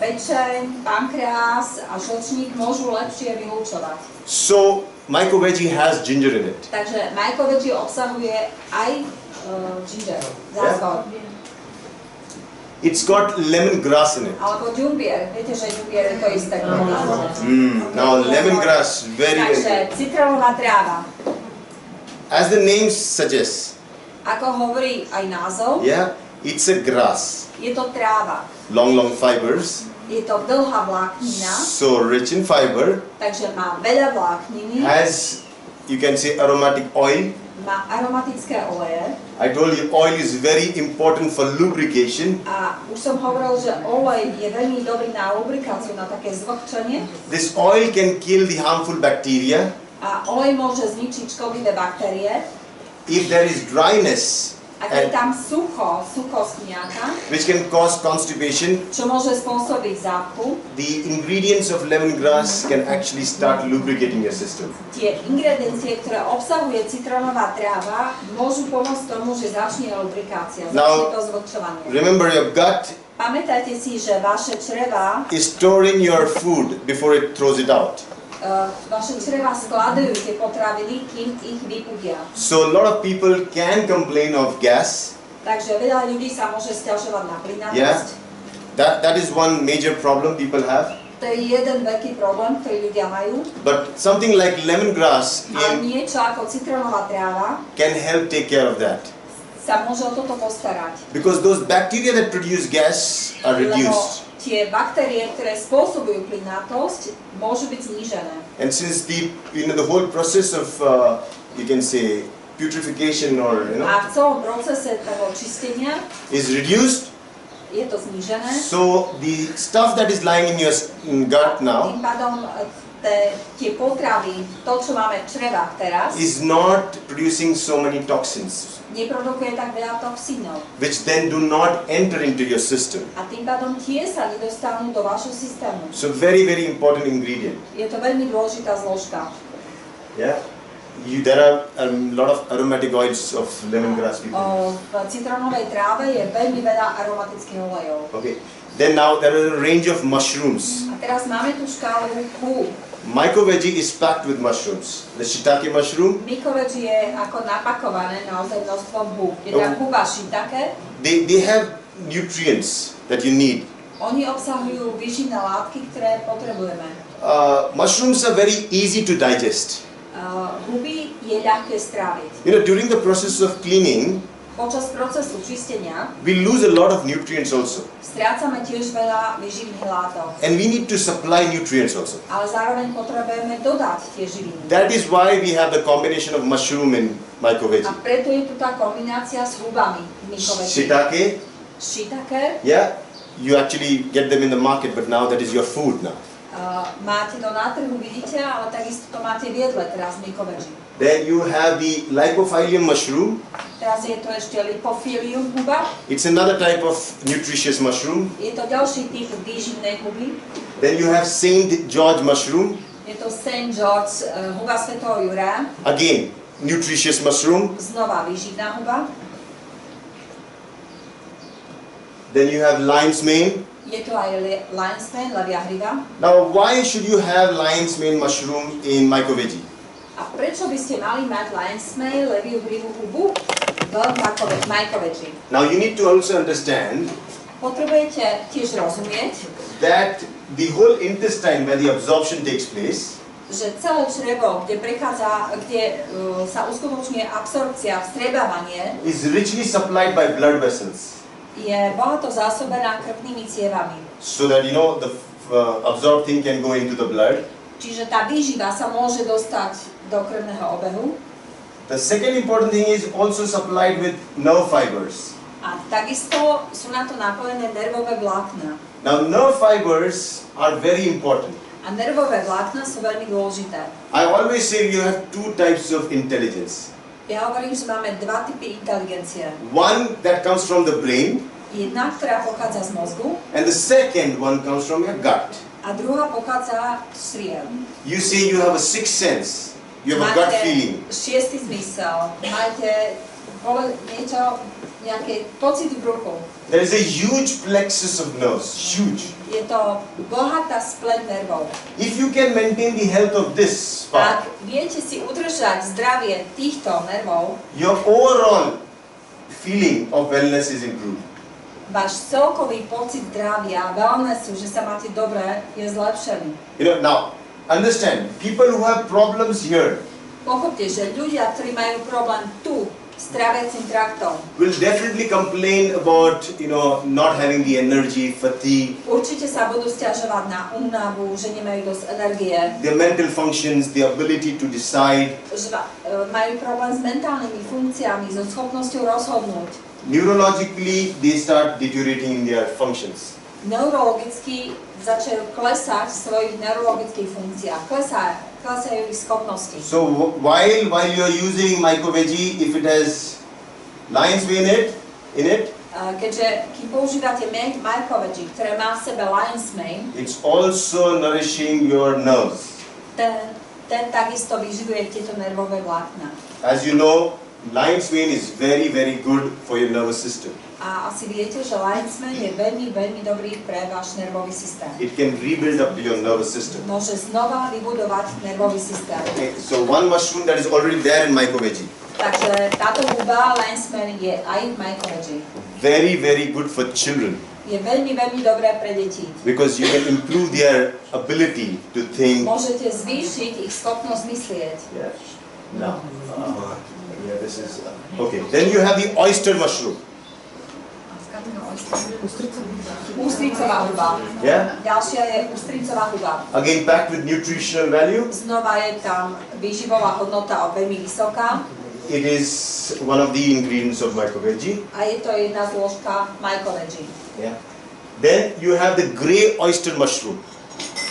pečeň, pankreas a žlčník môžu lepšie vylúčovať. So MycoVeggie has ginger in it. Takže MycoVeggie obsahuje aj ginger, zázvor. It's got lemongrass in it. Alebo ďumbier, viete, že ďumbier je to isté. Now lemongrass, very Takže good. citrónová tráva. As the name suggests, Ako hovorí aj názov, yeah, it's a grass. je to tráva. Long fibers, Je to dlhá vláknina, so rich in fiber, takže má veľa vlákniny, has, you can say, aromatic oil. má aromatické oleje. I told you oil is very important for lubrication. A už som hovoril, že olej je veľmi dobrý na lubrikáciu, na také zvlhčenie. This oil can kill the harmful bacteria. A olej môže zničiť škodlivé baktérie. If there is dryness, A keď je tam suchosť nejaká, which can cause constipation, čo môže spôsobiť zápchu, the ingredients of lemongrass can actually start lubricating your system. tie ingrediencie, ktoré obsahuje citrónová tráva, môžu pomôcť tomu, že začne lubrikácia, začne to zvlhčovanie. Remember, your gut Pamätajte si, že vaše črevá is storing your food before it throws it out. Vaše črevá skladujú tie potraviny, kým ich vypudia. So a lot of people can complain of gas. Takže veľa ľudí sa môže sťažovať na plynatosť. Yeah. That is one major problem people have. To je jeden veľký problém, ktorý ľudia majú. But something like lemongrass Ale niečo ako citrónová tráva can help take care of that. sa môže o toto postarať. Because those bacteria that produce gas are reduced. Lebo tie baktérie, ktoré spôsobujú plynatosť, môžu byť znížené. And since the whole process of you can say putrefaction or A v celom procese toho čistenia is reduced, je to znížené. so the stuff that is lying in your gut now Tým pádom tie potravy, to čo máme v črevách teraz, is not producing so many toxins, neprodukuje tak veľa toxínov. which then do not enter into your system. A tým pádom tie sa nedostanú do vašho systému. So very important ingredient. Je to veľmi dôležitá zložka. Yeah. There are a lot of aromatic oils of lemongrass people. V citrónovej tráve je veľmi veľa aromatických olejov. Okay. Then now there is a range of mushrooms. A teraz máme tu škálu húb. MycoVeggie is packed with mushrooms. The shiitake mushroom, MycoVeggie je ako napakované naozaj množstvom húb. Je tam húba shiitake. they have nutrients that you need. Oni obsahujú výživné látky, ktoré potrebujeme. Mushrooms are very easy to digest. Huby je ľahké stráviť. During the process of cleaning, Počas procesu čistenia we lose a lot of nutrients also. strácame tiež veľa výživných látok. And we need to supply nutrients also. Ale zároveň potrebujeme dodať tie živiny. That is why we have the combination of mushroom and A MycoVeggie. preto je tu tá kombinácia s hubami v MycoVeggie. Shiitake, Shiitake, yeah, you actually get them in the market, but now that is your food now. máte to na trhu, vidíte, ale takisto to máte v jedle teraz v MycoVeggie. Then you have the Lycophyllum mushroom. Teraz je to ešte Lipophyllum huba. It's another type of nutritious mushroom. Je to ďalší typ výživnej huby. Then you have Saint George mushroom. Je to St. George huba svätého Jura. Again, nutritious mushroom. Znova výživná huba. Then you have lion's mane. Je tu aj lion's mane, levia hriva. Now, why should you have lion's mane mushroom in MycoVeggie? A prečo by ste mali mať lion's mane, leviu hrivu hubu? MycoVeggie. Now you need to also understand Potrebujete tiež rozumieť, that the whole intestine where the absorption takes place že celé črevo, kde sa uskutočňuje absorpcia, vstriebávanie, is richly supplied by blood vessels. je bohato zásobená krvnými cievami. So that the absorbed thing can go into the blood. Čiže tá výživa sa môže dostať do krvného obehu. The second important thing is also supplied with nerve fibers. A takisto sú na to napojené nervové vlákna. Now nerve fibers are very important. A nervové vlákna sú veľmi dôležité. I always say you have two types of intelligence. Ja hovorím, že máme dva typy inteligencie. One that comes from the brain, Jedna, ktorá pochádza z mozgu, and the second one comes from your gut. a druhá pochádza z čriev. You say you have a sixth sense. You have a gut feeling. Šiestý zmysel, máte nejaký pocit v bruchu. There is a huge plexus of nerves, huge. Je to bohatá spleť nervov. If you can maintain the health of this part, Ak viete si udržať zdravie týchto nervov, your overall feeling of wellness is improved. váš celkový pocit zdravia, wellnessu, že sa máte dobre, je zlepšený. Now, understand, people who have problems here Pochopte, že ľudia, ktorí majú problém tu, s tráviacím traktom, will definitely complain about, not having the energy, fatigue, určite sa budú sťažovať na únavu, že nemajú dosť energie, their mental functions, the ability to decide. že majú problém s mentálnymi funkciami, so schopnosťou rozhodnúť. Neurologically, they start deteriorating in their functions. Neurologicky začajú klesať v svojich neurologických funkciách, klesajú ich schopnosti. So while you are using MycoVeggie, if it has lion's mane in it, Keďže kým používate MycoVeggie, ktoré má v sebe lion's mane, it's also nourishing your nerves. ten takisto vyživuje tieto nervové vlákna. As you know, lion's mane is very, very good for your nervous system. A asi viete, že lion's mane je veľmi, veľmi dobrý pre váš nervový systém. It can rebuild up your nervous system. Môže znova vybudovať nervový systém. Okay, so one mushroom that is already there in MycoVeggie. Takže táto hudba lion's mane je aj v MycoVeggie. Very, very good for children. Je veľmi, veľmi dobré pre deti. Because you can improve their ability to think. Môžete zvýšiť ich schopnosť myslieť. Yeah. Now, yeah, this is okay. Then you have the oyster mushroom. Ústricová huba. Yeah. Ďalšia je ústricová huba. Again, packed with nutritional value. Znova je tam výživová hodnota veľmi vysoká. It is one of the ingredients of MycoVeggie. A je to jedna zložka MycoVeggie. Yeah. Then you have the grey oyster mushroom.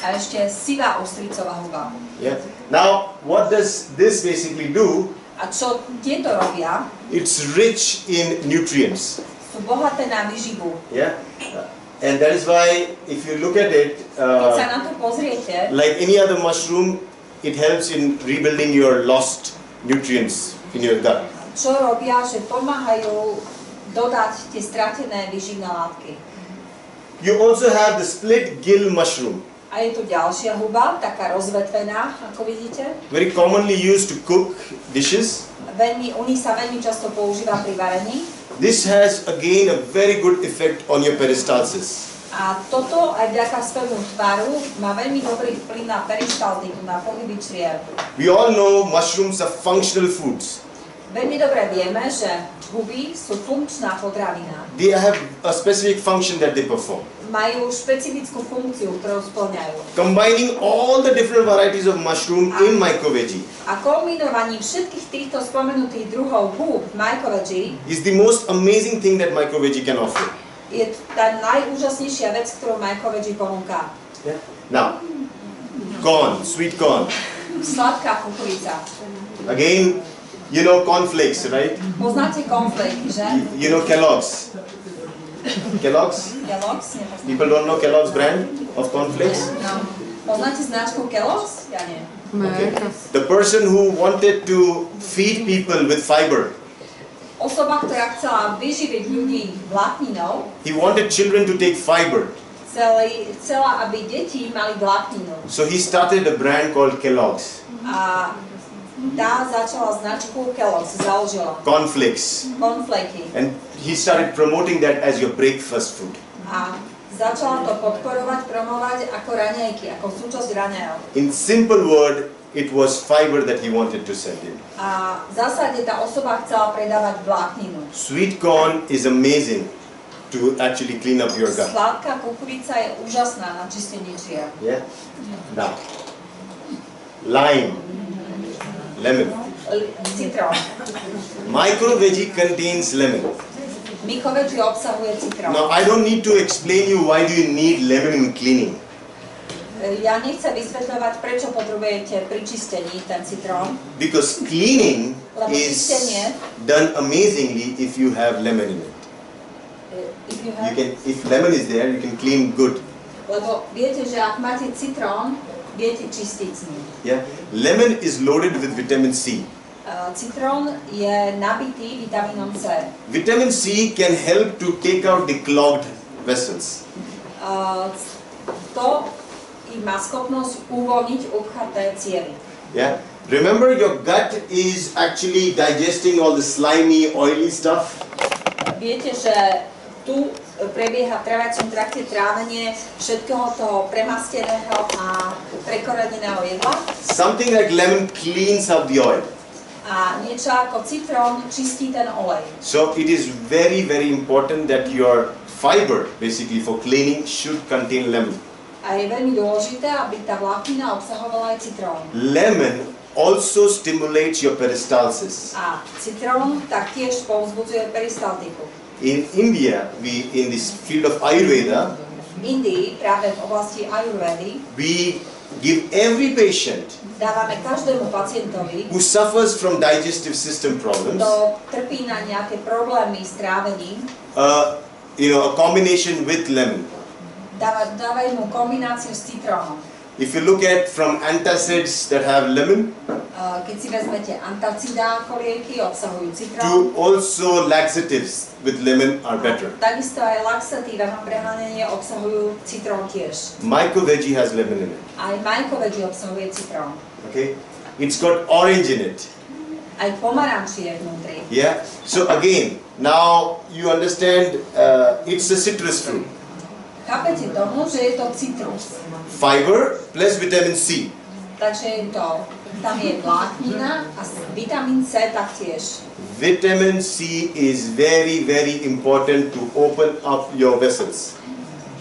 A ešte sivá ústricová huba. Yeah. Now, what does this basically do? A čo tieto robia? It's rich in nutrients. Sú bohaté na výživu. Yeah. And that is why, if you look at it, Keď sa na to pozriete, like any other mushroom, it helps in rebuilding your lost nutrients in your gut. čo robia, že pomáhajú dodať tie stratené výživné látky. You also have the split gill mushroom. A je tu ďalšia huba, taká rozvetvená, ako vidíte. Very commonly used to cook dishes. U nich sa veľmi často používa pri varení. This has again a very good effect on your peristalsis. A toto aj vďaka svojmu tvaru má veľmi dobrý vplyv na peristaltiku, na pohyby čriev. We all know mushrooms are functional foods. Veľmi dobre vieme, že huby sú funkčná potravina. They have a specific function that they perform. Majú špecifickú funkciu, ktorú spĺňajú. Combining all the different varieties of mushroom in MycoVeggie A kombinovaním všetkých týchto spomenutých druhov húb v MycoVeggie is the most amazing thing that MycoVeggie can offer. je tá najúžasnejšia vec, ktorú MycoVeggie ponúka. Yeah. Now, corn, sweet corn. Sladká kukurica. Again, you know cornflakes, right? Poznáte cornflakes, že? You know Kellogg's. Kellogg's? Kellogg's? Nepoznám. People don't know Kellogg's brand of cornflakes? No. Poznáte značku Kellogg's? Ja nie. Okay. The person who wanted to feed people with fiber, Osoba, ktorá chcela vyživiť ľudí vlákninou, he wanted children to take fiber. chcela, aby deti mali vlákninu. So he started a brand called Kellogg's. A Tá začala značku Kellogg's, založila. Cornflakes. Cornflaky. And he started promoting that as your breakfast food. A začala to podporovať, promovať ako raňajky, ako súčasť raňajok. In simple word, it was fiber that he wanted to send in. A v zásade tá osoba chcela predávať vlákninu. Sweet corn is amazing to actually clean up your gut. Sladká kukurica je úžasná na čistenie čier. Yeah? Now, lime, lemon. Citrón. MycoVeggie contains lemon. MycoVeggie obsahuje citrón. Now, I don't need to explain you why do you need lemon in cleaning. Ja nechcem vysvetľovať, prečo potrebujete pri čistení ten citrón. Because cleaning is done amazingly if you have lemon in it. If lemon is there, you can clean good. Lebo viete, že ak máte citrón, viete čistiť s ním. Yeah, lemon is loaded with vitamin C. Citrón je nabitý vitamínom C. Vitamin C can help to take out the clogged vessels. To má schopnosť uvoľniť upchaté cievy. Yeah, remember your gut is actually digesting all the slimy, oily stuff. Viete, že tu prebieha v tráviacom trakte trávenie všetkého toho premasteného a prekoreneného jedla. Something like lemon cleans up the oil. A niečo ako citrón čistí ten olej. So it is very, very important that your fiber, basically for cleaning, should contain lemon. A je veľmi dôležité, aby tá vláknina obsahovala aj citrón. Lemon also stimulates your peristalsis. A citrón taktiež povzbudzuje peristaltiku. In India, in this field of Ayurveda, V Indii, práve v oblasti Ayurvedy, we give every patient dávame každému pacientovi, who suffers from digestive system problems, kto trpí na nejaké problémy s trávením, a combination with lemon. dávajú mu kombináciu s citrónom. If you look at from antacids that have lemon, Keď si vezmete antacidá kolieky, obsahujú to citrón. also laxatives with lemon are better. Takisto aj laxatíva na preháňanie obsahujú citrón tiež. MycoVeggie has lemon in it. Aj MycoVeggie obsahuje citrón. Okay, it's got orange in it. Aj pomaranč je vnútri. Yeah. So again, now you understand it's a citrus fruit. Chápete tomu, že je to citrus. Fiber plus vitamin C. Takže je to, tam je vláknina a vitamín C taktiež. Vitamin C is very, very important to open up your vessels.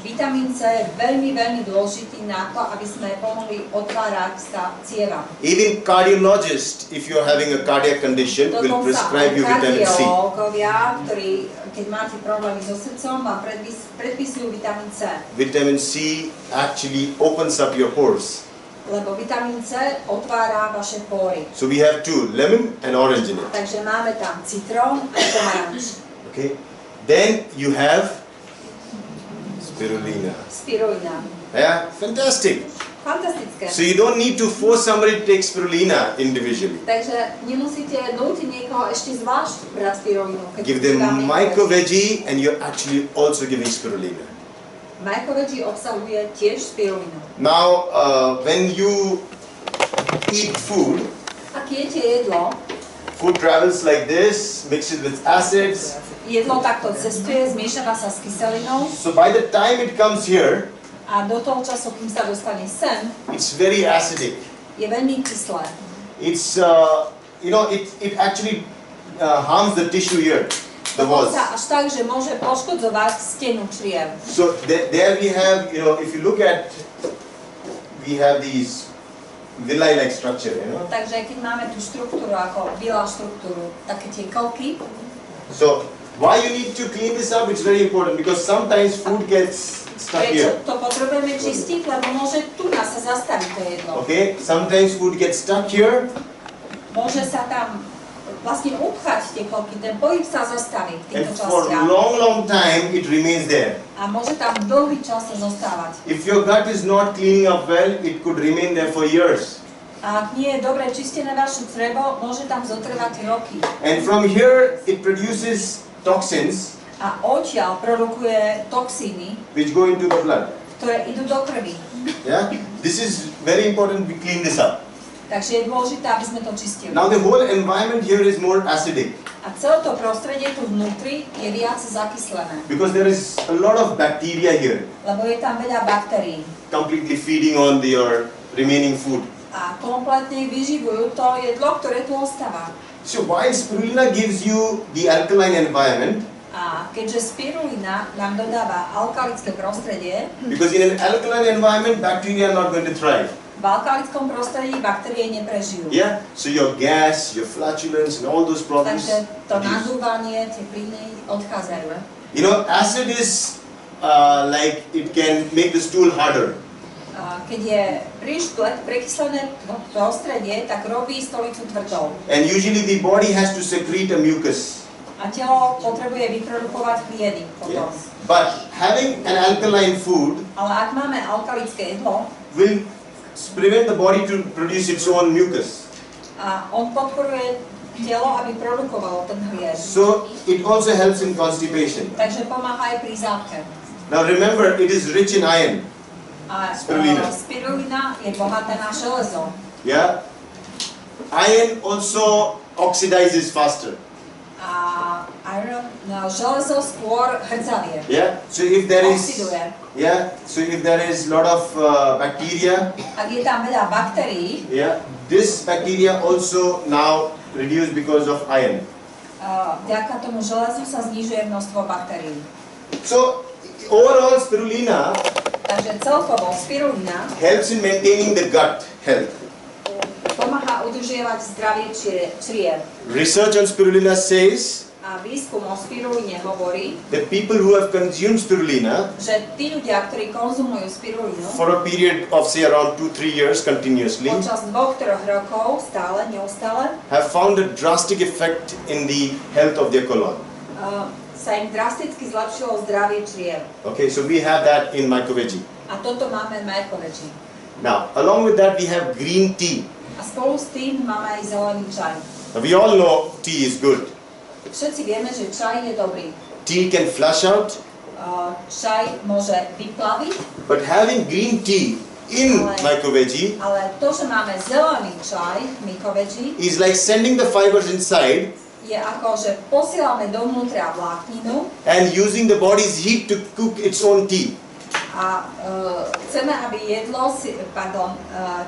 Vitamín C je veľmi, veľmi dôležitý na to, aby sme pomohli otvárať sa cieva. Even cardiologists, if you're having a cardiac condition, will prescribe you vitamin C. Kardiológovia, ktorí, keď máte problémy so srdcom, vám predpisujú vitamín C. Vitamin C actually opens up your pores. Lebo vitamín C otvára vaše pory. So we have two, lemon and orange in it. Takže máme tam citrón a pomaranč. Okay. Then you have spirulina. Spirulina. Yeah, fantastic. Fantastické. So you don't need to force somebody to take spirulina individually. Takže nemusíte nútiť niekoho ešte zvlášť brať spirulinu. Give them MycoVeggie and you're actually also giving spirulina. MycoVeggie obsahuje tiež spirulinu. Now, when you eat food, Ak jete jedlo, food travels like this, mixes with acids. jedlo takto cestuje, zmiešava sa s kyselinou So by the time it comes here, a do toho času, kým sa dostane sem, it's very acidic. je veľmi kyslé. It's, it actually harms the tissue here, the walls. Dokonca až tak, že môže poškodzovať stenu čriev. So there we have, if you look at, we have these villi-like structure, Takže keď máme tú štruktúru, ako vilá štruktúru, také tie kolky, So why you need to clean this up? It's very important because sometimes food gets stuck here. prečo to potrebujeme čistiť, lebo môže tu nás sa zastaviť to jedlo. Okay, sometimes food gets stuck here. Môže sa tam vlastne upchať tie kolky, ten pohyb sa zastaví v And týchto for častiach. long time it remains there. A môže tam dlhý čas sa zostávať. If your gut is not cleaning up well, it could remain there for years. A ak nie je dobre čistené vaše črevo, môže tam zotrvať roky. And from here it produces toxins A odtiaľ produkuje toxíny, which go into the blood. ktoré idú do krvi. Yeah, this is very important. We clean this up. Takže je dôležité, aby sme to čistili. Now the whole environment here is more acidic A celé to prostredie tu vnútri je viac zakyslené. because there is a lot of bacteria here Lebo je tam veľa baktérií. completely feeding on your remaining food. A kompletne vyživujú to jedlo, ktoré tu ostáva. So while spirulina gives you the alkaline environment, A keďže spirulina nám dodáva alkalické prostredie, because in an alkaline environment bacteria are not going to thrive. v alkalickom prostredí baktérie neprežijú. Yeah, so your gas, your flatulence and all those problems. Takže to reduce. nadúvanie, tie plyny odchádzajú. You know, acid is like it can make the stool harder. Keď je príliš prekyslené prostredie, tak robí stolicu tvrdou. And usually the body has to secrete a mucus. A telo potrebuje vyprodukovať hlieny potom. Yeah. But having an alkaline food Ale ak máme alkalické jedlo, will prevent the body to produce its own mucus. a on podporuje telo, aby produkovalo ten hlien. So it also helps in constipation. Takže pomáha aj pri zápche. Now remember, it is rich in iron. A Spirulina. spirulina je bohatá na železo. Yeah. Iron also oxidizes faster. A železo skôr hrdzavie. Yeah. So if there is Oxiduje. so if there is lot of bacteria, Ak je tam veľa baktérií, yeah, this bacteria also now reduce because of iron. vďaka tomu železu sa znižuje množstvo baktérií. So overall spirulina Takže celkovo spirulina helps in maintaining the gut health. pomáha udržiavať zdravie čriev. Research on spirulina says A výskum o spiruline hovorí, that people who have consumed spirulina že tí ľudia, ktorí konzumujú spirulinu for a period of say around 2-3 years continuously počas 2-3 rokov stále, neustále, have found a drastic effect in the health of their colon. sa im drasticky zlepšilo zdravie čriev. Okay, so we have that in MycoVeggie. A toto máme v MycoVeggie. Now, along with that we have green tea. A spolu s tým máme aj zelený čaj. Now, we all know tea is good. Všetci vieme, že čaj je dobrý. Tea can flush out, Čaj môže vyplaviť, but having green tea in MycoVeggie ale to, že máme zelený čaj v MycoVeggie, is like sending the fibers inside je ako, že posielame dovnútra vlákninu and using the body's heat to cook its own tea. a chceme, aby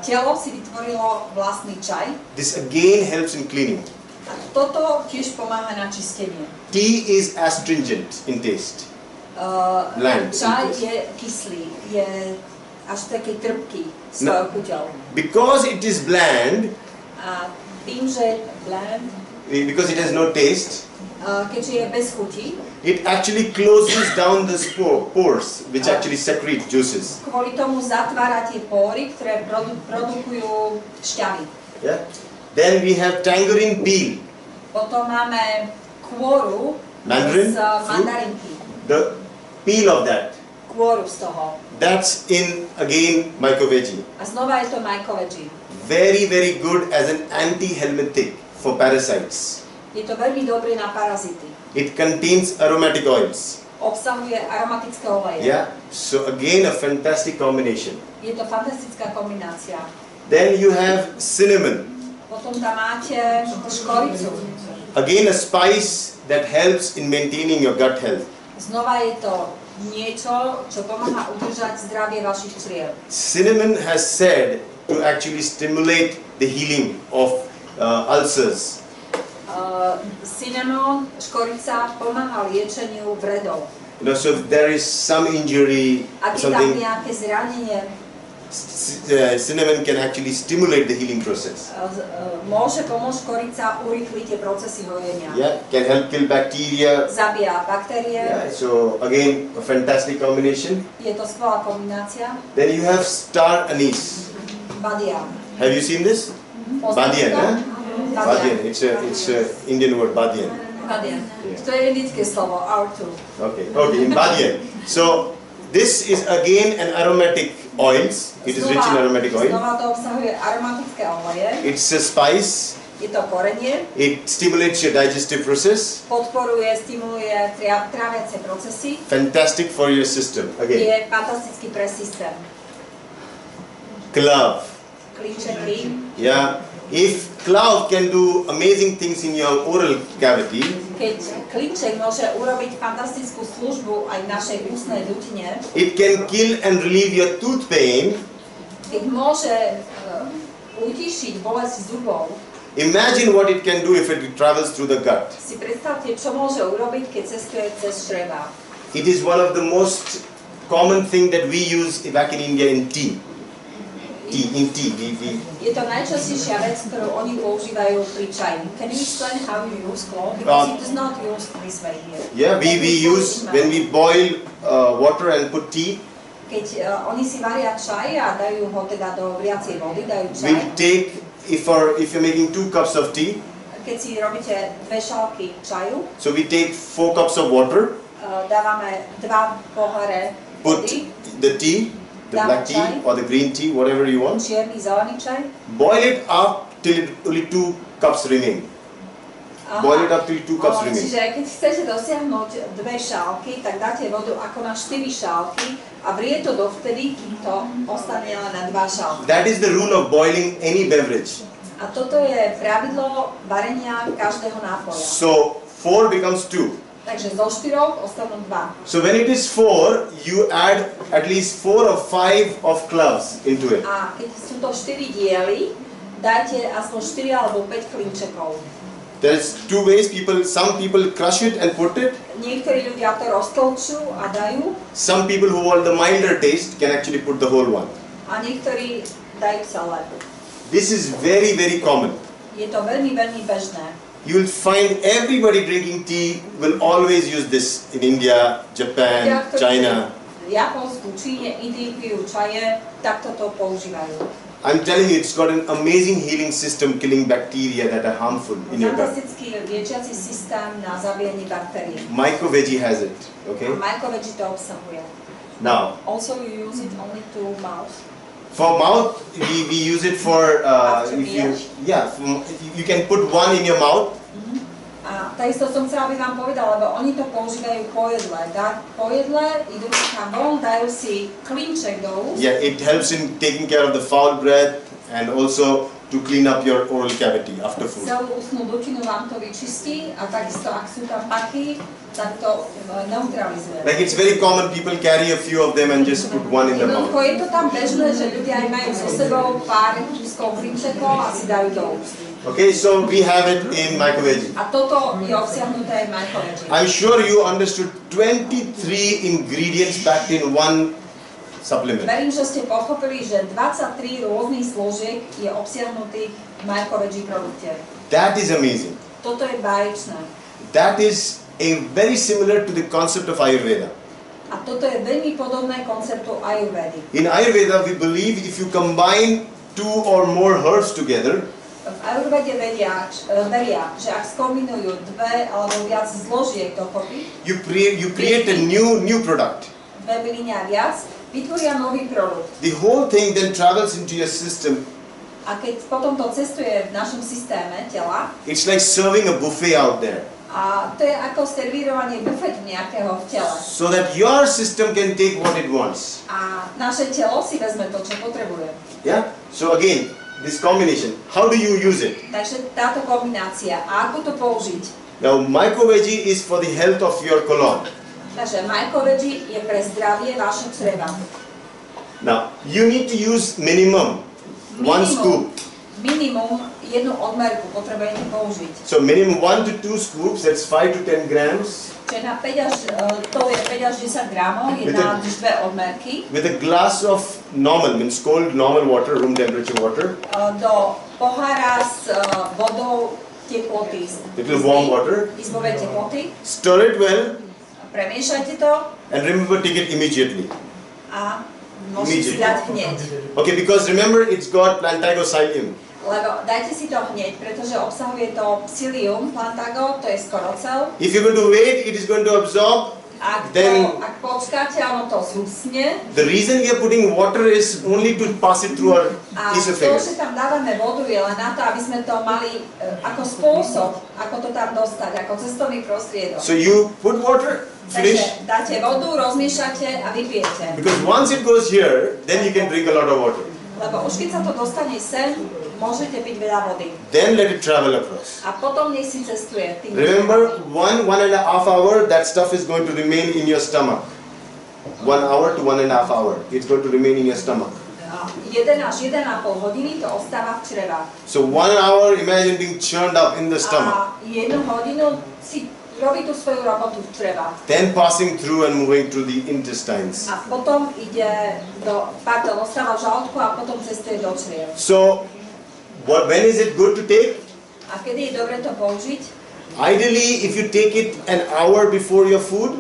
telo si vytvorilo vlastný čaj. This again helps in cleaning. A toto tiež pomáha na čistenie. Tea is astringent in taste. Bland. Čaj je kyslý, je až taký trpký svojou chuťou. Because it is bland, A tým, že bland, because it has no taste, keďže je bez chuti, it actually closes down the pores which actually secrete juices. kvôli tomu zatvára tie pory, ktoré produkujú šťavy. Yeah? Then we have tangerine peel. Potom máme kôru Mandarin? z mandarinky. The peel of that. Kôru z toho. That's in again MycoVeggie. A znova je to MycoVeggie. Very, very good as an anti-helminthic for parasites. Je to veľmi dobré na parazity. It contains aromatic oils. Obsahuje aromatické oleje. Yeah. So again a fantastic combination. Je to fantastická kombinácia. Then you have cinnamon. Potom tam máte škoricu. Again a spice that helps in maintaining your gut health. Znova je to niečo, čo pomáha udržať zdravie vašich čriev. Cinnamon has said to actually stimulate the healing of ulcers. Cinnamon, škorica pomáha liečeniu vredov. You know, so if there is some injury, Ak je tam something, nejaké zranenie, cinnamon can actually stimulate the healing process. môže pomôcť škorica urýchliť tie procesy hojenia. Yeah, can help kill bacteria. Zabíja baktérie. Yeah, so again a fantastic combination. Je to skvelá kombinácia. Then you have star anise. Badian. Have you seen this? Badian, huh? Badian. It's a Indian word, badian. Badian. Yeah. To je indické slovo, R2. Okay, in badian. So this is again an aromatic oils. It is rich in aromatic oil. Znova to obsahuje aromatické oleje. It's a spice. Je to korenie. It stimulates your digestive process. Podporuje, stimuluje tráviace procesy. Fantastic for your system. Again, Je fantastický pre systém. clove. klinčeky. Yeah. If cloud can do amazing things in your oral cavity, Keď klinček môže urobiť fantastickú službu aj v našej ústnej dutine, it can kill and relieve your tooth pain. keď môže utišiť bolesť zubov, Imagine what it can do if it travels through the gut. si predstavte, čo môže urobiť, keď cestuje cez čreva. It is one of the most common thing that we use back in India in tea. Je to najčastejšia vec, ktorú oni používajú pri čaji. Can you explain how you use clove? Because it is not used this way here. Yeah, we use when we boil water and put tea. Keď oni si varia čaj a dajú ho teda do vriacej vody, dajú čaj. We take if you're making 2 cups of tea. Keď si robíte 2 šálky čaju, So we take 4 cups of water. dávame 2 poháre Put vody, the tea, the black tea or the green tea, whatever you want. čierny, zelený čaj. Boil it up till only 2 cups remain. Boil it up till 2 cups remain. Čiže keď chcete dosiahnuť 2 šálky, tak dáte vodu ako na 4 šálky a vrie to dovtedy, kým to ostane len na 2 šálky. That is the rule of boiling any beverage. A toto je pravidlo varenia každého nápoja. So 4 becomes 2. Takže zo 4 ostanú 2. So when it is 4, you add at least 4 or 5 of cloves into it. A keď sú to 4 diely, dajte aspoň 4 alebo 5 klinčekov. There's 2 ways some people crush it and put it. Niektorí ľudia to roztlčú a dajú, Some people who want the milder taste can actually put the whole one. a niektorí dajú celé. This is very, very common. Je to veľmi, veľmi bežné. You will find everybody drinking tea will always use this in India, Japan, China. V Japonsku, Číne, Indii pijú čaje, takto to používajú. I'm telling you, it's got an amazing healing system killing bacteria that are harmful in your gut. Fantastický liečiaci systém na zabíjanie baktérií. MycoVeggie has it, okay? A MycoVeggie to obsahuje. Now, Also you use it only to mouth. for mouth, we use it for, you can put one in your mouth. A takisto som chcela, aby vám povedala, lebo oni to používajú po jedle. Po jedle idú tam von, dajú si klinček do úst. Yeah, it helps in taking care of the foul breath and also to clean up your oral cavity after food. Celú ústnu dutinu vám to vyčistí a takisto, ak sú tam paky, tak to neutralizuje. Like it's very common, people carry a few of them and just put one in the mouth. Jednoducho je to tam bežné, že ľudia aj majú so sebou pár kúskov klinčekov a si dajú do úst. Okay, so we have it in MycoVeggie. A toto je obsiahnuté aj v MycoVeggie. I'm sure you understood 23 ingredients packed in one supplement. Verím, že ste pochopili, že 23 rôznych složiek je obsiahnutých v MycoVeggie produkte. That is amazing. Toto je báječné. That is very similar to the concept of Ayurveda. A toto je veľmi podobné konceptu Ayurvedy. In Ayurveda, we believe if you combine 2 or more herbs together, V Ayurvede veria, že ak skombinujú 2 alebo viac zložiek dokopy, you create a new product. 2 byliny a viac, vytvoria nový produkt. The whole thing then travels into your system. A keď potom to cestuje v našom systéme tela, It's like serving a buffet out there. a to je ako servírovanie bufetu nejakého v tele. So that your system can take what it wants. A naše telo si vezme to, čo potrebuje. Yeah? So again, this combination, how do you use it? Takže táto kombinácia, a ako to použiť? Now, MycoVeggie is for the health of your colon. Takže MycoVeggie je pre zdravie vaše čreva. Now, you need to use minimum 1 scoop. Minimum jednu odmerku potrebujete použiť. So minimum 1 to 2 scoops, that's 5 to 10 grams. Čiže na 5 až, to je 5 až 10 gramov, jedna až 2 odmerky. With a glass of normal, means cold normal water, room temperature water. Do pohára s vodou teploty. Little warm water. Izbovej teploty. Stir it well. Premiešajte to and remember, take it immediately. a môžete si dať hneď. Okay, because remember, it's got plantago-psyllium. Lebo dajte si to hneď, pretože obsahuje to psyllium, plantago, to je skorocel. If you're going to wait, it is going to absorb. Ak počkáte, ono to zhusne. The reason we are putting water is only to pass it through our A to, esophagus. že tam dávame vodu, je len na to, aby sme to mali ako spôsob, ako to tam dostať, ako cestovný prostriedok. So you put water, finish. Takže dáte vodu, rozmiešate a vypijete. Because once it goes here, then you can drink a lot of water. Lebo už keď sa to dostane sem, môžete piť veľa vody. Then let it travel across. A potom nech si cestuje tým. Remember, 1.5 hour, that stuff is going to remain in your stomach. 1 hour to 1.5 hour. It's going to remain in your stomach. 1 až 1,5 hodiny to ostáva v črevách. So 1 hour, imagine being churned up in the stomach. A 1 hodinu si robí tú svoju robotu v črevách. Then passing through and moving through the intestines. A potom ide ostáva v žalúdku a potom cestuje do čriev. So, when is it good to take? A kedy je dobre to použiť? Ideally, if you take it an hour before your food.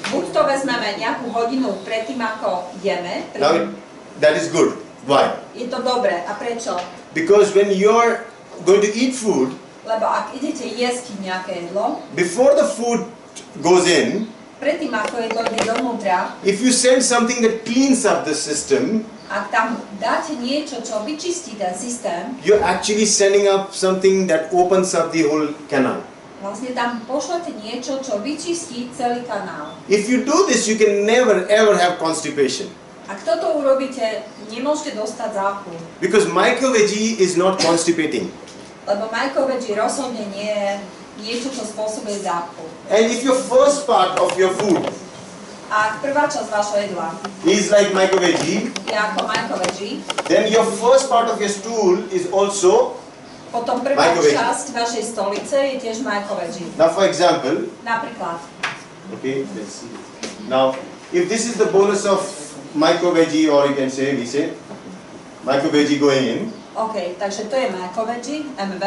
Buď to vezmeme nejakú hodinu predtým, ako jeme. Now, that is good. Why? Je to dobré. A prečo? Because when you're going to eat food, lebo ak idete jesť nejaké jedlo, before the food goes in, predtým ako jedlo ide dovnútra, if you send something that cleans up the system, ak tam dáte niečo, čo vyčistí ten systém, you're actually sending up something that opens up the whole canal. Vlastne tam pošlete niečo, čo vyčistí celý kanál. If you do this, you can never ever have constipation. Ak toto urobíte, nemôžete dostať zápchu. Because MycoVeggie is not constipating. Lebo MycoVeggie rozhodne nie je niečo, čo spôsobuje zápchu. And if your first part of your food A ak prvá časť vášho jedla is like MycoVeggie, je ako MycoVeggie, then your first part of your stool is also potom prvá MycoVeggie. časť vašej stolice je tiež MycoVeggie. Now for example, Napríklad, okay, let's see. Now, if this is the bonus of MycoVeggie, or you can say, we say, MycoVeggie going in, OK, takže to je MycoVeggie, MV.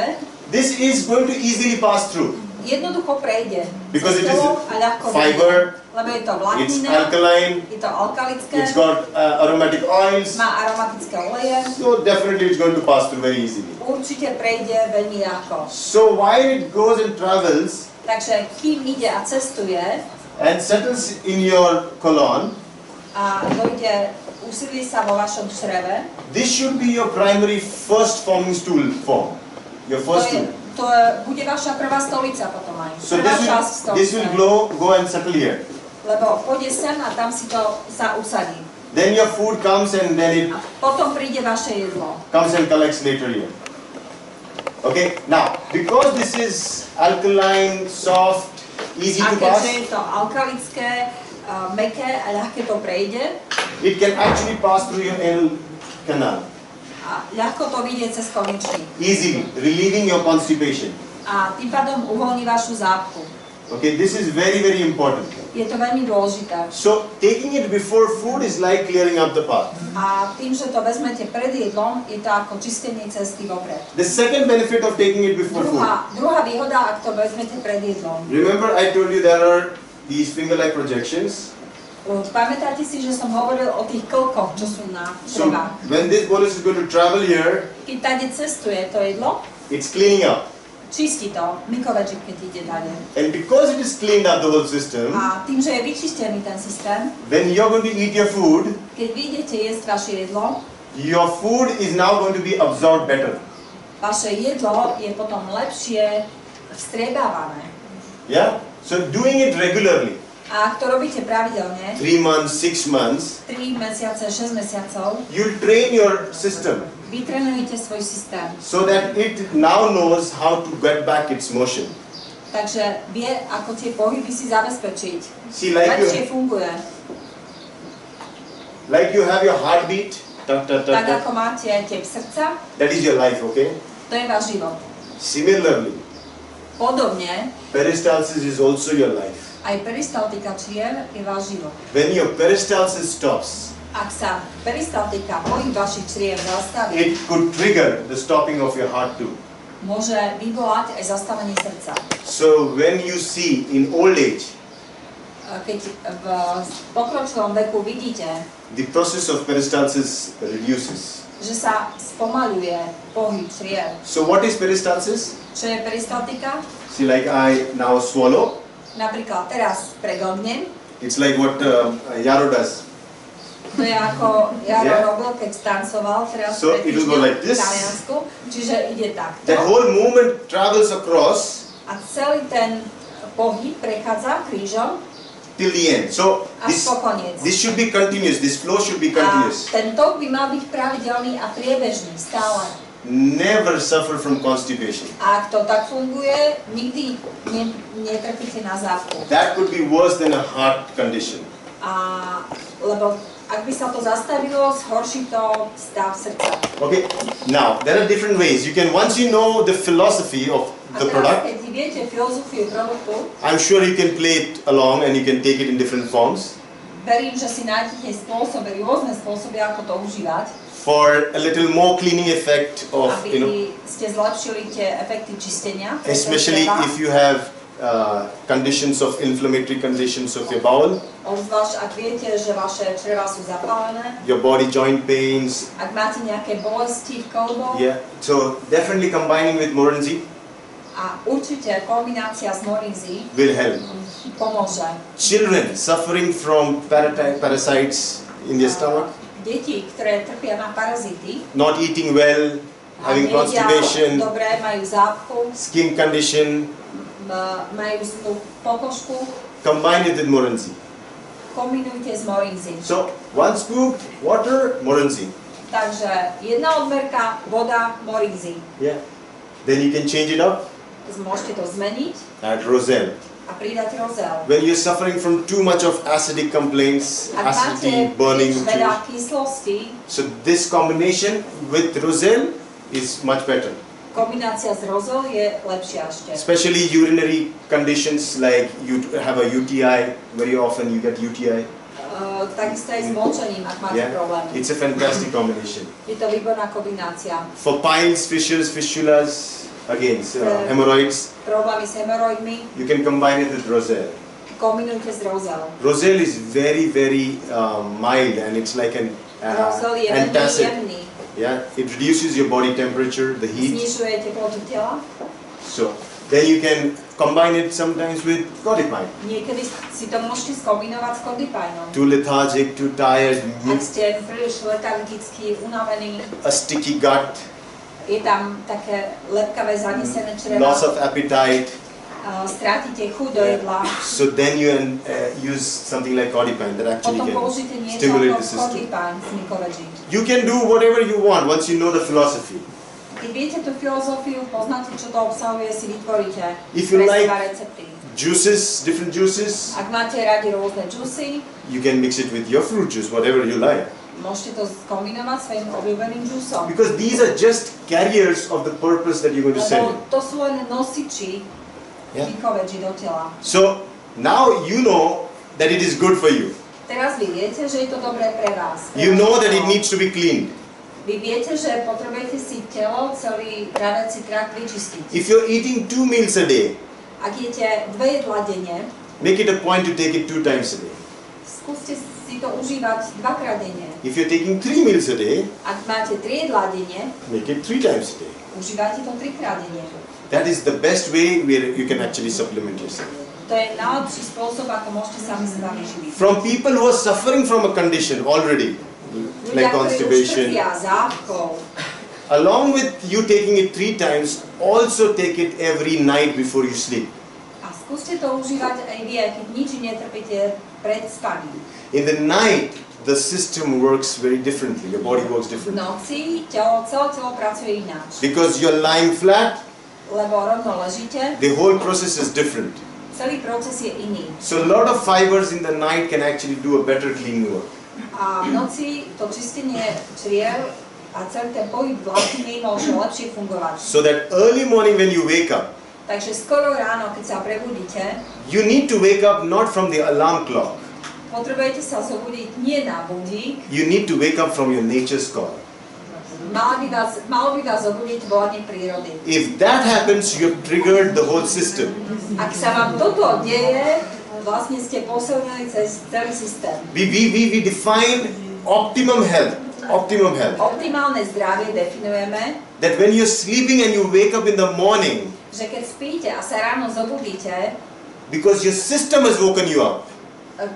this is going to easily pass through. Jednoducho prejde. Because it Cez is telo a ľahko fiber, vyjde. Lebo je to it's vláknina, alkaline, je to alkalické, it's got aromatic oils, má aromatické oleje, so definitely it's going to pass through very easily. určite prejde veľmi ľahko. So while it goes and travels Takže kým ide a cestuje and settles in your colon, a dojde, usídli sa vo vašom čreve, this should be your primary first forming stool form. Your first stool. bude vaša prvá stolica potom aj. So Prvá časť this will go and settle here. Lebo pôjde sem a tam si to sa usadí. Then your food comes and then it Potom príde vaše jedlo. comes and collects later here. Okay, now because this is alkaline, soft, easy A to keďže pass, je to alkalické, mäkké a ľahké to prejde, it can actually pass through your anal canal a ľahko to vyjde cez konečník. easily, relieving your constipation. A tým pádom uvoľní vašu zápchu. Okay, this is very, very important. Je to veľmi dôležité. So taking it before food is like clearing up the path. A tým, že to vezmete pred jedlom, je to ako čistenie cesty vopred. The second benefit of taking it before food. Druhá výhoda, ak to vezmete pred jedlom. Remember I told you there are these finger-like projections. Pamätáte si, že som hovoril o tých klkoch, čo sú na So črevách. when this bolus is going to travel here, Keď tady cestuje to jedlo, it's cleaning up. čistí to, MycoVeggie, keď ide tady. And because it is cleaned up the whole system, A tým, že je vyčistený ten systém, when you're going to eat your food, keď vy idete jesť vaše jedlo, your food is now going to be absorbed better. vaše jedlo je potom lepšie vstriebávané. Yeah? So doing it regularly, A ak to robíte pravidelne, 3 months, 6 months, 3 mesiace, 6 mesiacov, you'll train your system vytrenujete svoj systém. so that it now knows how to get back its motion. Takže vie, ako tie pohyby si zabezpečiť. See, Lepšie funguje. like you have your heartbeat, tak, tak, tak, Tak tak. ako máte tep srdca, That is your life, okay? to je váš život. Similarly, Podobne, peristalsis is also your life. aj peristaltika čriev je váš život. When your peristalsis stops, Ak sa peristaltika, pohyb vašich čriev zastaví, it could trigger the stopping of your heart too. môže vyvolať aj zastavenie srdca. So when you see in old age, Keď v pokročilom veku vidíte, the process of peristalsis reduces. že sa spomaľuje pohyb čriev. So what is peristalsis? Čo je peristaltika? See, like I now swallow. Napríklad teraz preglodnem. It's like what Yaro does. To je ako Jaro Yeah. robil, keď tancoval teraz So pred it will go týždňom like v this. Taliansku. Čiže ide takto. That whole movement travels across A celý ten pohyb prechádza krížom till the end. So až po koniec. this should be continuous. This flow should be A continuous. ten tok by mal byť pravidelný a priebežný, stále. Never suffer from constipation. A ak to tak funguje, nikdy netrpíte na zápchu. That could be worse than a heart condition. Lebo ak by sa to zastavilo, zhorší to stav srdca. Okay, now there are different ways. You can, once you know the philosophy of the product, keď viete filozofiu produktu, I'm sure you can play it along and you can take it in different forms. verím, že si nájdete spôsoby, rôzne spôsoby, ako to užívať, For a little more cleaning effect of, aby ste zlepšili tie efekty čistenia. especially if you have conditions of inflammatory conditions of your bowel, Obzvlášť, ak viete, že vaše čreva sú zapálené, your body joint pains. ak máte nejaké bolesti v kĺboch, Yeah, so definitely combining with Morinzi a určite kombinácia s Morinzi will help. pomôže. Children suffering from parasites in their stomach, Deti, ktoré trpia na parazity, not eating well, a having nejedia constipation, dobre, majú zápchu, skin condition, majú zlú pokožku, combine it with Morinzi. kombinujte s Morinzi. So 1 scoop water, Morinzi. Takže 1 odmerka voda, Morinzi. Yeah. Then you can change it up, Môžete to zmeniť add Roselle. a pridať rozel. When you're suffering from too much of acidic complaints, Ak acidity, máte burning, príliš veľa kyslostí, so this combination with Roselle is much better. kombinácia s rozel je lepšia ešte. Especially urinary conditions like you have a UTI, very often you get UTI. Takisto aj s močením, ak máte Yeah, problémy. it's a fantastic combination. Je to výborná kombinácia. For piles, fissures, fistulas, again, hemorrhoids, Problémy s hemoroidmi, you can combine it with Roselle. kombinujte s rozel. Roselle is very, very mild and it's like an Rozel je veľmi antacid. jemný. Yeah, it reduces your body temperature, the heat. Znižuje teplotu tela. So then you can combine it sometimes with Codipine. Niekedy si to môžete skombinovať s Codipine. Too lethargic, too tired, Ak ste príliš letargickí, unavení, a sticky gut, je tam také lepkavé zanesené čreva, loss of appetite. strátite chuť do jedla, So then you use something like Codipine that actually potom can použite niečo stimulate ako the system. Codipine z MycoVeggie. You can do whatever you want once you know the philosophy. Keď viete tú filozofiu, poznáte, čo to obsahuje, si vytvoríte If you pre like- seba recepty. Juices, different juices, Ak máte radi rôzne džusy, you can mix it with your fruit juice, whatever you like. môžete to skombinovať s svojím obľúbeným džusom. Because these are just carriers of the purpose that you're going to send Lebo in. to sú len nosiči Yeah. MycoVeggie do tela. So now you know that it is good for you. Teraz vy viete, že je to dobré pre vás. You know that it needs to be cleaned. Vy viete, že potrebujete si telo, celý tráviaci trakt vyčistiť. If you're eating 2 meals a day, Ak jete 2 jedlá denne, make it a point to take it 2 times a day. skúste si to užívať 2-krát denne. If you're taking 3 meals a day, Ak máte 3 jedlá denne, make it 3 times a day. užívajte to 3-krát denne. That is the best way where you can actually supplement yourself. To je najlepší spôsob, ako môžete sami seba vyživiť. From people who are suffering from a condition already, like Ľudia, ktorí už constipation, trpia zápchou, along with you taking it 3 times, also take it every night before you sleep. a skúste to užívať aj vy, aj keď nič netrpíte pred spaním. In the night, the system works very differently. Your body works V differently. noci celé telo pracuje ináč. Because you're lying flat, Lebo rovno ležíte, the whole process is different. celý proces je iný. So a lot of fibers in the night can actually do a better cleaning work. A v noci to čistenie čriev a celý ten pohyb vlákniny môže lepšie fungovať. So that early morning when you wake up, Takže skoro ráno, keď sa prebudíte, you need to wake up not from the alarm clock. potrebujete sa zobudiť nie na budík, You need to wake up from your nature's call. malo by vás zobudiť volanie prírody. If that happens, you've triggered the whole system. Ak sa vám toto deje, vlastne ste posilnili celý systém. We define optimum health. Optimum health. Optimálne zdravie definujeme, That when you're sleeping and you wake up in the morning, že keď spíte a sa ráno zobudíte, because your system has woken you up,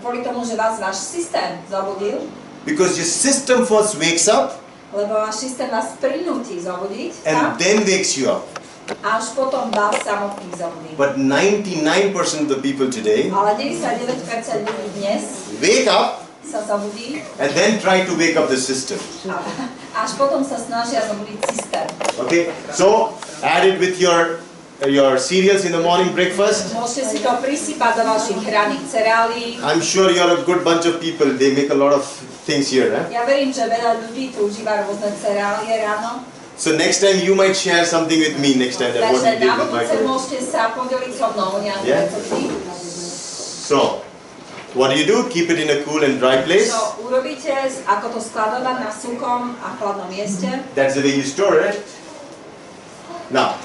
kvôli tomu, že vás váš systém zobudil, because your system first wakes up lebo váš systém vás prinúti zobudiť sa and then wakes you up. až potom vás samotných zobudí. But 99% of the people today Ale 99% ľudí dnes wake up sa zobudí and then try to wake up the system. a až potom sa snažia zobudiť systém. Okay, so add it with your cereals in the morning breakfast. Môžete si to prisypať do vašich ranných cereálií. I'm sure you're a good bunch of people. They make a lot of things here. Ja verím, že veľa ľudí tu užíva rôzne cereálie ráno. So next time you might share something with me next time that what Takže you did na with budúce micro. môžete sa podeliť so mnou nejaké Yeah. recepty. So, what do? Keep it in a cool and dry place. Čo urobíte, ako to skladovať na suchom a chladnom mieste. That's the way you store it. Now,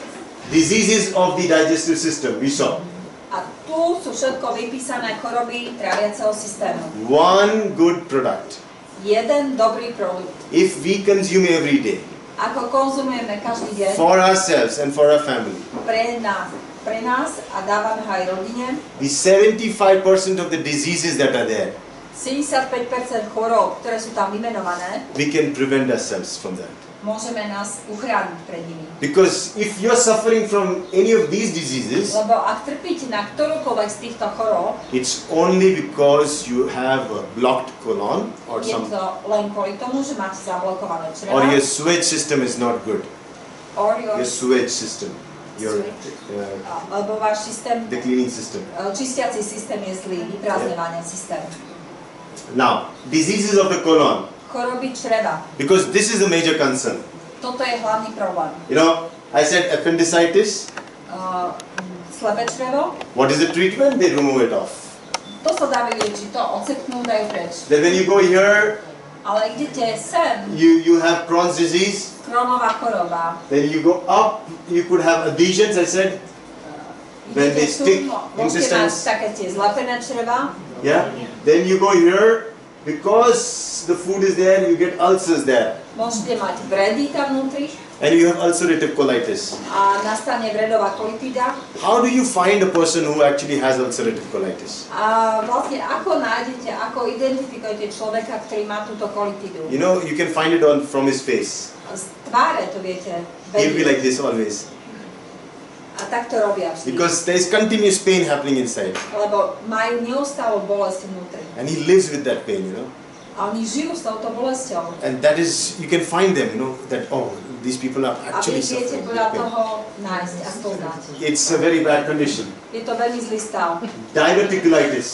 diseases of the digestive system, we saw. A tu sú všetko vypísané choroby tráviaceho systému. One good product. Jeden dobrý produkt. If we consume every day, Ako konzumujeme každý deň for ourselves and for our family, pre nás a dávame ho aj rodine, the 75% of the diseases that are there, 75% chorób, ktoré sú tam vymenované, we can prevent ourselves from that. môžeme nás uchrániť pred nimi. Because if you're suffering from any of these diseases, Lebo ak trpíte na ktorúkoľvek z týchto chorób, it's only because you have a blocked colon or je some, to len kvôli tomu, že máte zablokované or čreva, your sewage system is not good. or your Your sewage system, your lebo váš systém, the cleaning system. čistiaci systém je zlý, vyprázdňovania systému. Now, diseases of the colon, Choroby čreva. because this is a major concern. Toto je hlavný problém. You know, I said appendicitis. Slepé črevo, What is the treatment? They remove it off. to sa dá vyliečiť, to odseknú, dajú preč. Then when you go here, Ale idete sem, you have Crohn's disease. Crohnová choroba. Then you go up, you could have adhesions, I said. When they Idete tu, stick môžete mať intestines. také tie zlepené čreva. Yeah. Then you go here, because the food is there, you get ulcers there. Môžete mať vredy tam vnútri And you have ulcerative colitis. a nastane vredová kolitída. How do you find a person who actually has ulcerative colitis? A vlastne ako nájdete, ako identifikujete človeka, ktorý má túto kolitídu? You know, you can find it from his face. Z tváre to viete He'll be vedieť. like this always. A tak to robia vždy. Because there is continuous pain happening inside. Lebo majú neustálu bolesť vnútri. And he lives with that pain, you know. A oni žijú s touto bolesťou. And that is, you can find them, you know, that, oh, these people are A vy actually viete suffering podľa with pain. toho nájsť a spoznať. It's a very bad condition. Je to veľmi zlý stav. Diverticulitis.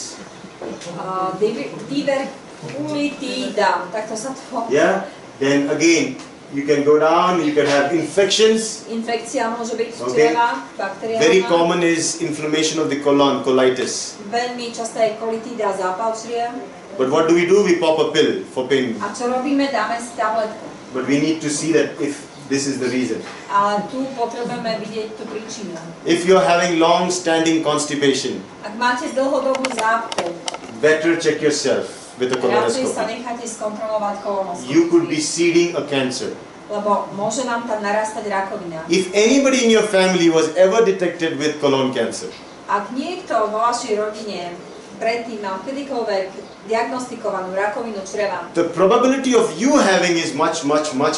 Diverticulitída, takto sa to... Yeah. Then again, you can go down, you can have infections. Infekcia môže byť Okay. čreva, bakteriálna. Very common is inflammation of the colon, colitis. Veľmi častá je kolitída, zápal čriev. But what do? We pop a pill for pain. A čo robíme? Dáme si tabletku. But we need to see that if this is the reason. Ale tu potrebujeme vidieť tú príčinu. If you're having long-standing constipation, Ak máte dlhodobú zápchu, better check yourself with a radšej sa colonoscopy. necháte skontrolovať kolonoskopiu. You could be seeding a cancer. Lebo môže nám tam narastať rakovina. If anybody in your family was ever detected with colon cancer, Ak niekto vo vašej rodine predtým mal kedykoľvek diagnostikovanú rakovinu čreva, the probability of you having is much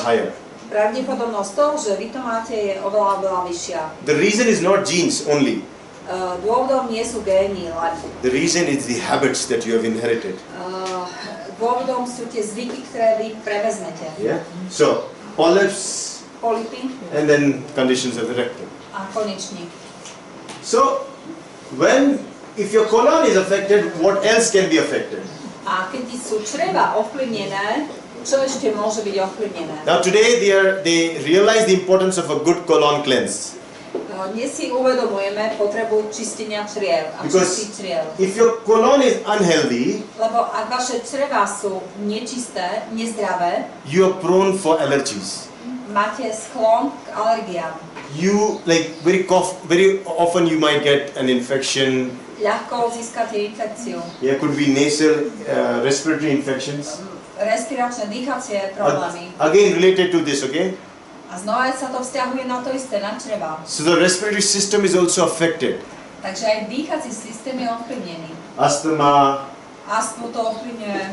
higher. pravdepodobnosť toho, že vy to máte, je oveľa vyššia. The reason is not genes only. Dôvodom nie sú gény, len The reason is the habits that you have inherited. dôvodom sú tie zvyky, ktoré vy prevezmete. Yeah. So polyps Polipy and then conditions of the rectum. a konečník. So if your colon is affected, what else can be affected? A keď sú čreva ovplyvnené, čo ešte môže byť ovplyvnené? Now today they realize the importance of a good colon cleanse. Dnes si uvedomujeme potrebu čistenia čriev a Because čistiť čriev. if your colon is unhealthy, Lebo ak vaše črevá sú nečisté, nezdravé, you are prone for allergies. máte sklon k alergiám. You very often you might get an infection. Ľahko získate infekciu. There could be nasal respiratory infections. Respiračné dýchacie problémy. Again related to this, okay? A znova sa to vzťahuje na to isté, na črevá. So the respiratory system is also affected. Takže aj dýchací systém je ovplyvnený. Asthma, Astmu to ovplyvňuje.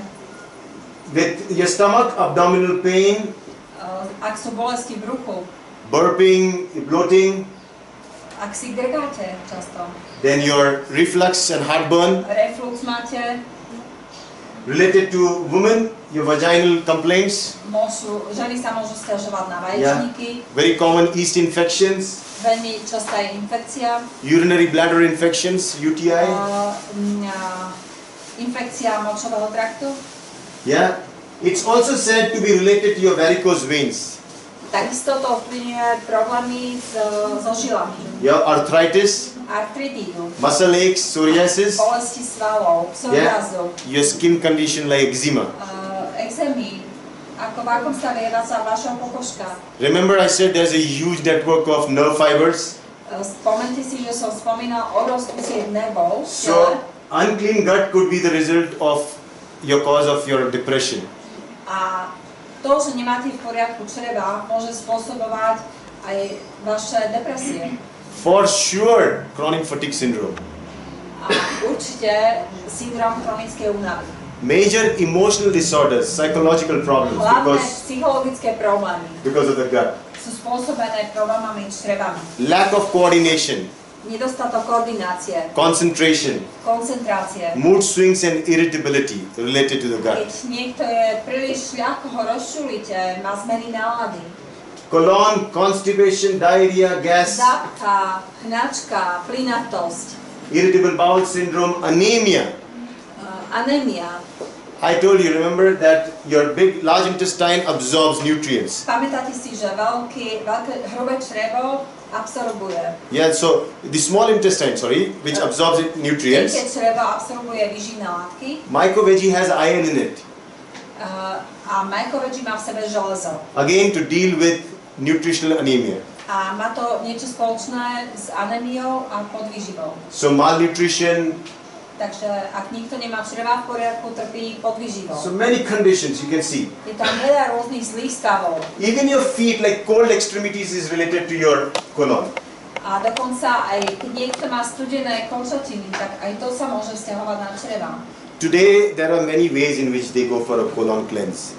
with your stomach, abdominal pain, Ak sú bolesti v bruchu, burping, bloating, ak si grgáte často, then your reflux and heartburn. reflux máte, Related to women, your vaginal complaints. ženy sa môžu sťažovať na vaječníky, Very common yeast infections, veľmi častá je infekcia, urinary bladder infections, UTI. Infekcia močového traktu. Yeah. It's also said to be related to your varicose veins. Takisto to ovplyvňuje problémy so žilami, Your arthritis, artritídu, muscle aches, psoriasis. bolesti svalov, psoriázu, Your skin condition like eczema. exémy, ako v akom stave je vaša pokožka. Remember I said there's a huge network of nerve fibers. Spomente si, že som spomínal obrovskú sieť nervov. So unclean gut could be the result of your cause of your depression. A to, že nemáte v poriadku čreva, môže spôsobovať aj vaše depresie. For sure, chronic fatigue syndrome. A určite syndrom chronickej únavy. Major emotional disorders, psychological problems Hlavné psychologické problémy because of the gut. sú spôsobené problémami črevami. Lack of coordination, Nedostatok koordinácie, concentration, koncentrácie. mood swings and irritability related to the gut. Keď niekto je príliš ľahko ho rozčulíte, má zmeny nálady. Colon, constipation, diarrhea, gas, Zápcha, hnačka, plynatosť, irritable bowel syndrome, anemia. anémia. I told you, remember that your large intestine absorbs nutrients. Pamätáte si, že veľké hrubé črevo absorbuje. Yeah, so the small intestine, which absorbs nutrients. Veľké črevo absorbuje výživné látky MycoVeggie has iron in it. a MycoVeggie má v sebe železo. Again, to deal with nutritional anemia. A má to niečo spoločné s anémiou a podvýživou. So malnutrition, Takže ak nikto nemá čreva v poriadku, trpí podvýživou. so many conditions you can see. Je tam veľa rôznych zlých stavov. Even your feet, like cold extremities, is related to your colon. A dokonca aj keď niekto má studené končatiny, tak aj to sa môže vzťahovať na čreva. Today, there are many ways in which they go for a colon cleanse.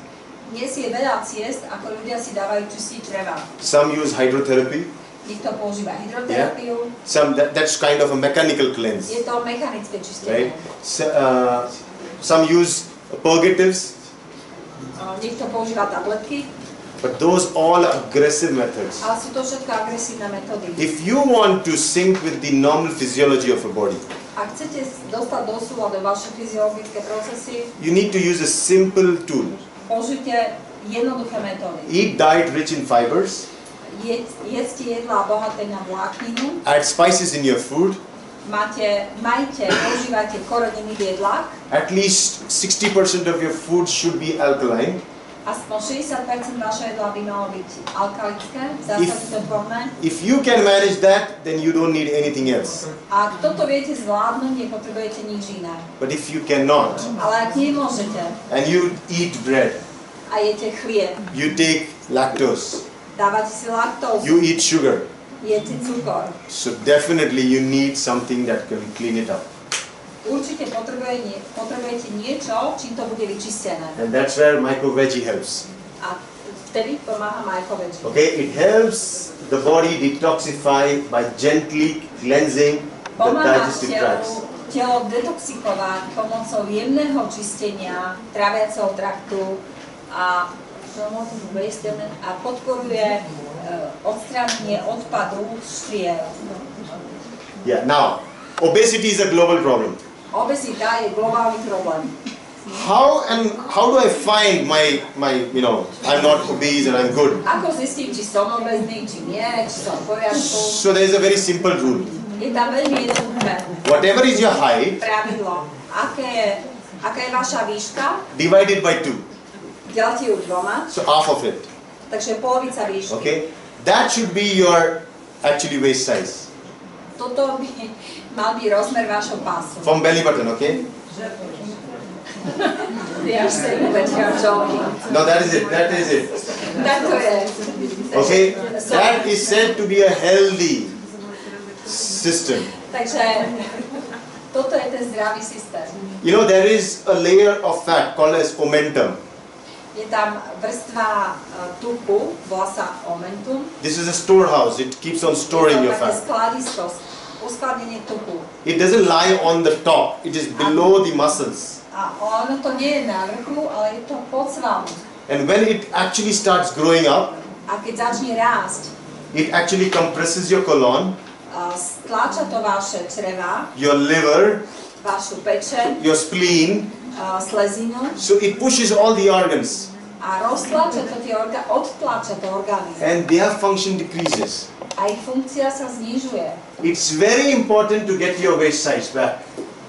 Dnes je veľa ciest, ako ľudia si dávajú čistiť čreva. Some use hydrotherapy. Niekto používa hydroterapiu. Some that's kind of a mechanical cleanse, Je to mechanické right? čistenie. Some use purgatives, Niekto používa tabletky, but those all are aggressive methods. ale sú to všetko agresívne metódy. If you want to sync with the normal physiology of a body, Ak chcete dostať do súladu vaše fyziologické procesy, you need to use a simple tool. použite jednoduché metódy. Eat diet rich in fibers, Jedzte jedlá bohaté na vlákninu, add spices in your food. používajte koreniny v jedlách, At least 60% of your food should be alkaline. aspoň 60% vašho jedla by malo byť alkalické, zásadotvorné. If you can manage that, then you don't need anything else. A ak toto viete zvládnuť, nepotrebujete nič iné. But if you cannot, Ale ak nemôžete and you eat bread, a jete chlieb, you take lactose, dávate si laktózu, you eat sugar, jete cukor, so definitely you need something that can clean it up. určite potrebujete niečo, čím to bude vyčistené. And that's where MycoVeggie helps. A vtedy pomáha MycoVeggie. Okay, it helps the body detoxify by gently cleansing the Pomáha digestive tracts. telo detoxikovať pomocou jemného čistenia tráviaceho traktu a podporuje odstránenie odpadu striel. Yeah, now, obesity is a global problem. Obezita je globálny problém. How do I find my I'm not obese and I'm good? Ako zistím, či som obezný, či nie, či som v poriadku? So there is a very simple rule. Je tam veľmi jednoduché Whatever is your height, pravidlo. Aká je vaša výška? divided by 2. Delte ju 2, So half of it. takže polovica výšky. Okay? That should be your actually waist size. Toto by mal byť rozmer vášho pásu. From belly button, okay? Ja už sa im uvedia čolky. No, that is it. Tak to je. Okay? That is said to be a healthy system. Takže toto je ten zdravý systém. You know, there is a layer of fat called as omentum. Je tam vrstva tuku, volá sa omentum. This is a storehouse. It keeps on storing your také fat. skladisko, uskladnenie tuku. It doesn't lie on the top. It is below the muscles. A ono to nie je na vrchu, ale je to pod svalom. And when it actually starts growing up, A keď začne rásť, it actually compresses your colon, stláča to vaše čreva, your liver, vašu pečeň, your spleen. slezinu So it pushes all the organs a roztlača to tie odtlača to orgány. and their function decreases. A ich funkcia sa znižuje. It's very important to get your waist size back.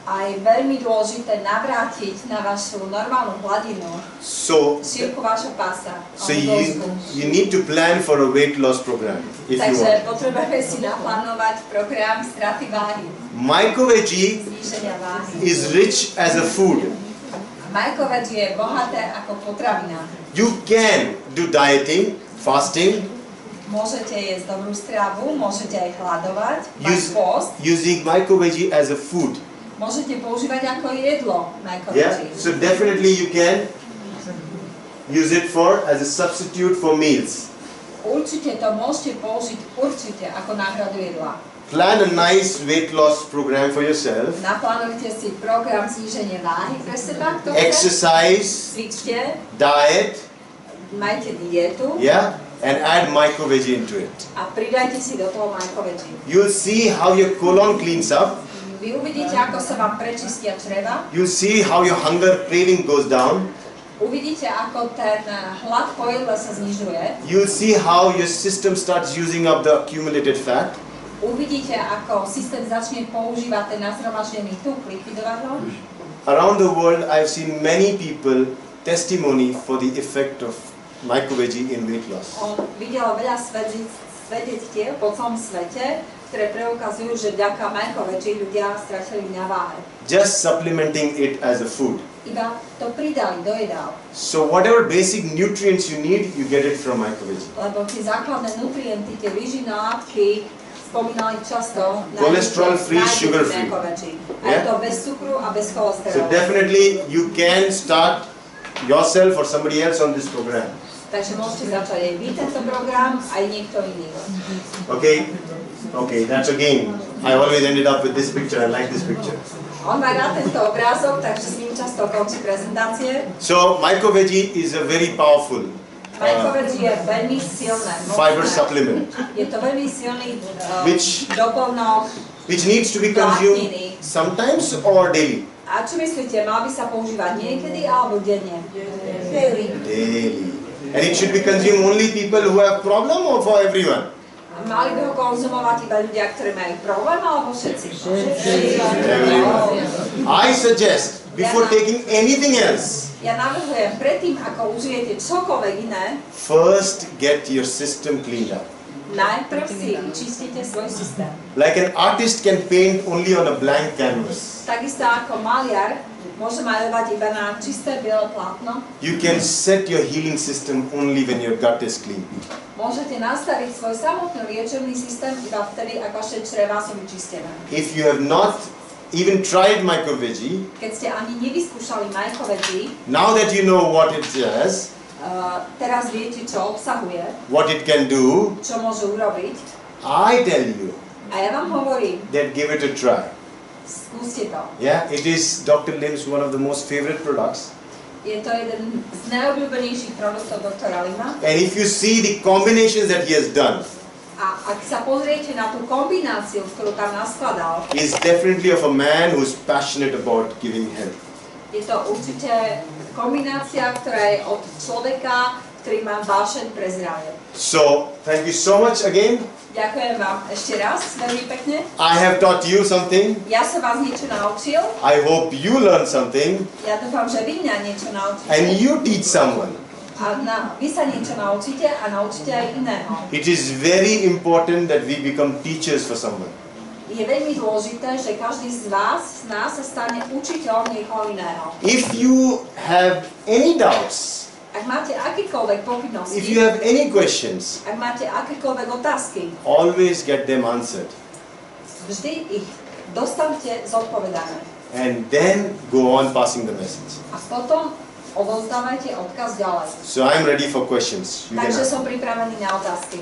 A je veľmi dôležité navrátiť na vašu normálnu hladinu So šírku vašho pása. you need to plan for a weight loss program if you Takže want. potrebujeme si naplánovať program straty váhy, MycoVeggie zníženia váhy. is rich as a food. MycoVeggie je bohaté ako potravina. You can do dieting, fasting, Môžete jesť dobrú stravu, môžete aj hľadovať, mať post, using MycoVeggie as a food. môžete používať ako jedlo Yeah, MycoVeggie. so definitely you can use it for as a substitute for meals. Určite to môžete použiť ako náhradu jedla. Plan a nice weight loss program for yourself. Naplánujte si program zníženia váhy pre seba, kto chce. Exercise, Cvičte, diet, majte dietu yeah, and add MycoVeggie into it. a pridajte si do toho MycoVeggie. You'll see how your colon cleans up. Vy uvidíte, ako sa vám prečistia čreva. You'll see how your hunger craving goes down. Uvidíte, ako ten hlad po jedle sa znižuje. You'll see how your system starts using up the accumulated fat. Uvidíte, ako systém začne používať ten nazhromaždený tuk, likvidovať ho. Around the world, I've seen many people testimony for the effect of MycoVeggie in weight loss. On videl veľa svedectiev po celom svete, ktoré preukazujú, že vďaka MycoVeggie ľudia stratili na váhe. Just supplementing it as a food. Iba to pridali do jedál. So whatever basic nutrients you need, you get it from MycoVeggie. Lebo tie základné nutrienty, tie výživné látky, spomínali často, Cholesterol free, sugar free. A je to bez cukru a bez So cholesterolu. definitely you can start yourself or somebody else on this program. Takže môžete začať aj vy tento program, aj niekto iný. Okay? Okay, that's again. I always ended up with this picture. I like this picture. On má rád tento obrázok, takže s ním často končí prezentácie. So MycoVeggie is a very powerful MycoVeggie je veľmi silné, fiber mocné. supplement Je to veľmi silný Which- doplnok. which needs to be consumed sometimes or daily. A čo myslíte, mal by sa používať niekedy alebo denne? Daily. Daily. And it should be consumed only people who have problem or for everyone? Mali by ho konzumovať iba ľudia, ktorí majú problém, alebo všetci? I suggest before taking anything else, Ja navrhujem, predtým ako užijete čokoľvek iné, first get your system cleaned up. najprv si vyčistite svoj systém. Like an artist can paint only on a blank canvas. Takisto ako maliar môže maľovať iba na čisté biele plátno, You can set your healing system only when your gut is clean. môžete nastaviť svoj samotný liečebný systém iba vtedy, ak vaše črevá sú vyčistené. If you have not even tried MycoVeggie, Keď ste ani nevyskúšali MycoVeggie, now that you know what it does, teraz viete, čo obsahuje, what it can do, čo môže urobiť. I tell you A ja vám hovorím, that give it a try. skúste to. Yeah, it is Dr. Lim's one of the most favorite products. Je to jeden z najobľúbenejších produktov doktora Lima. And if you see the combinations that he has done, A ak sa pozriete na tú kombináciu, ktorú tam naskladal, he is definitely of a man who is passionate about giving health. je to určite kombinácia, ktorá je od človeka, ktorý má vášeň pre zdravie. So, thank you so much again. Ďakujem vám ešte raz, veľmi pekne. I have taught you something. Ja som vás niečo naučil. I hope you learn something Ja dúfam, že vy mňa niečo naučíte. and you teach someone. A vy sa niečo naučíte a naučíte aj iného. It is very important that we become teachers for someone. Je veľmi dôležité, že každý z vás, z nás sa stane učiteľom niekoho iného. If you have any doubts, Ak máte akékoľvek if pochybnosti, you have any questions, ak máte akékoľvek otázky, always get them answered. vždy ich dostanete zodpovedané. And then go on passing the message. A potom odovzdávajte odkaz ďalej. So I'm ready for questions. You can Takže ask. som pripravený na otázky.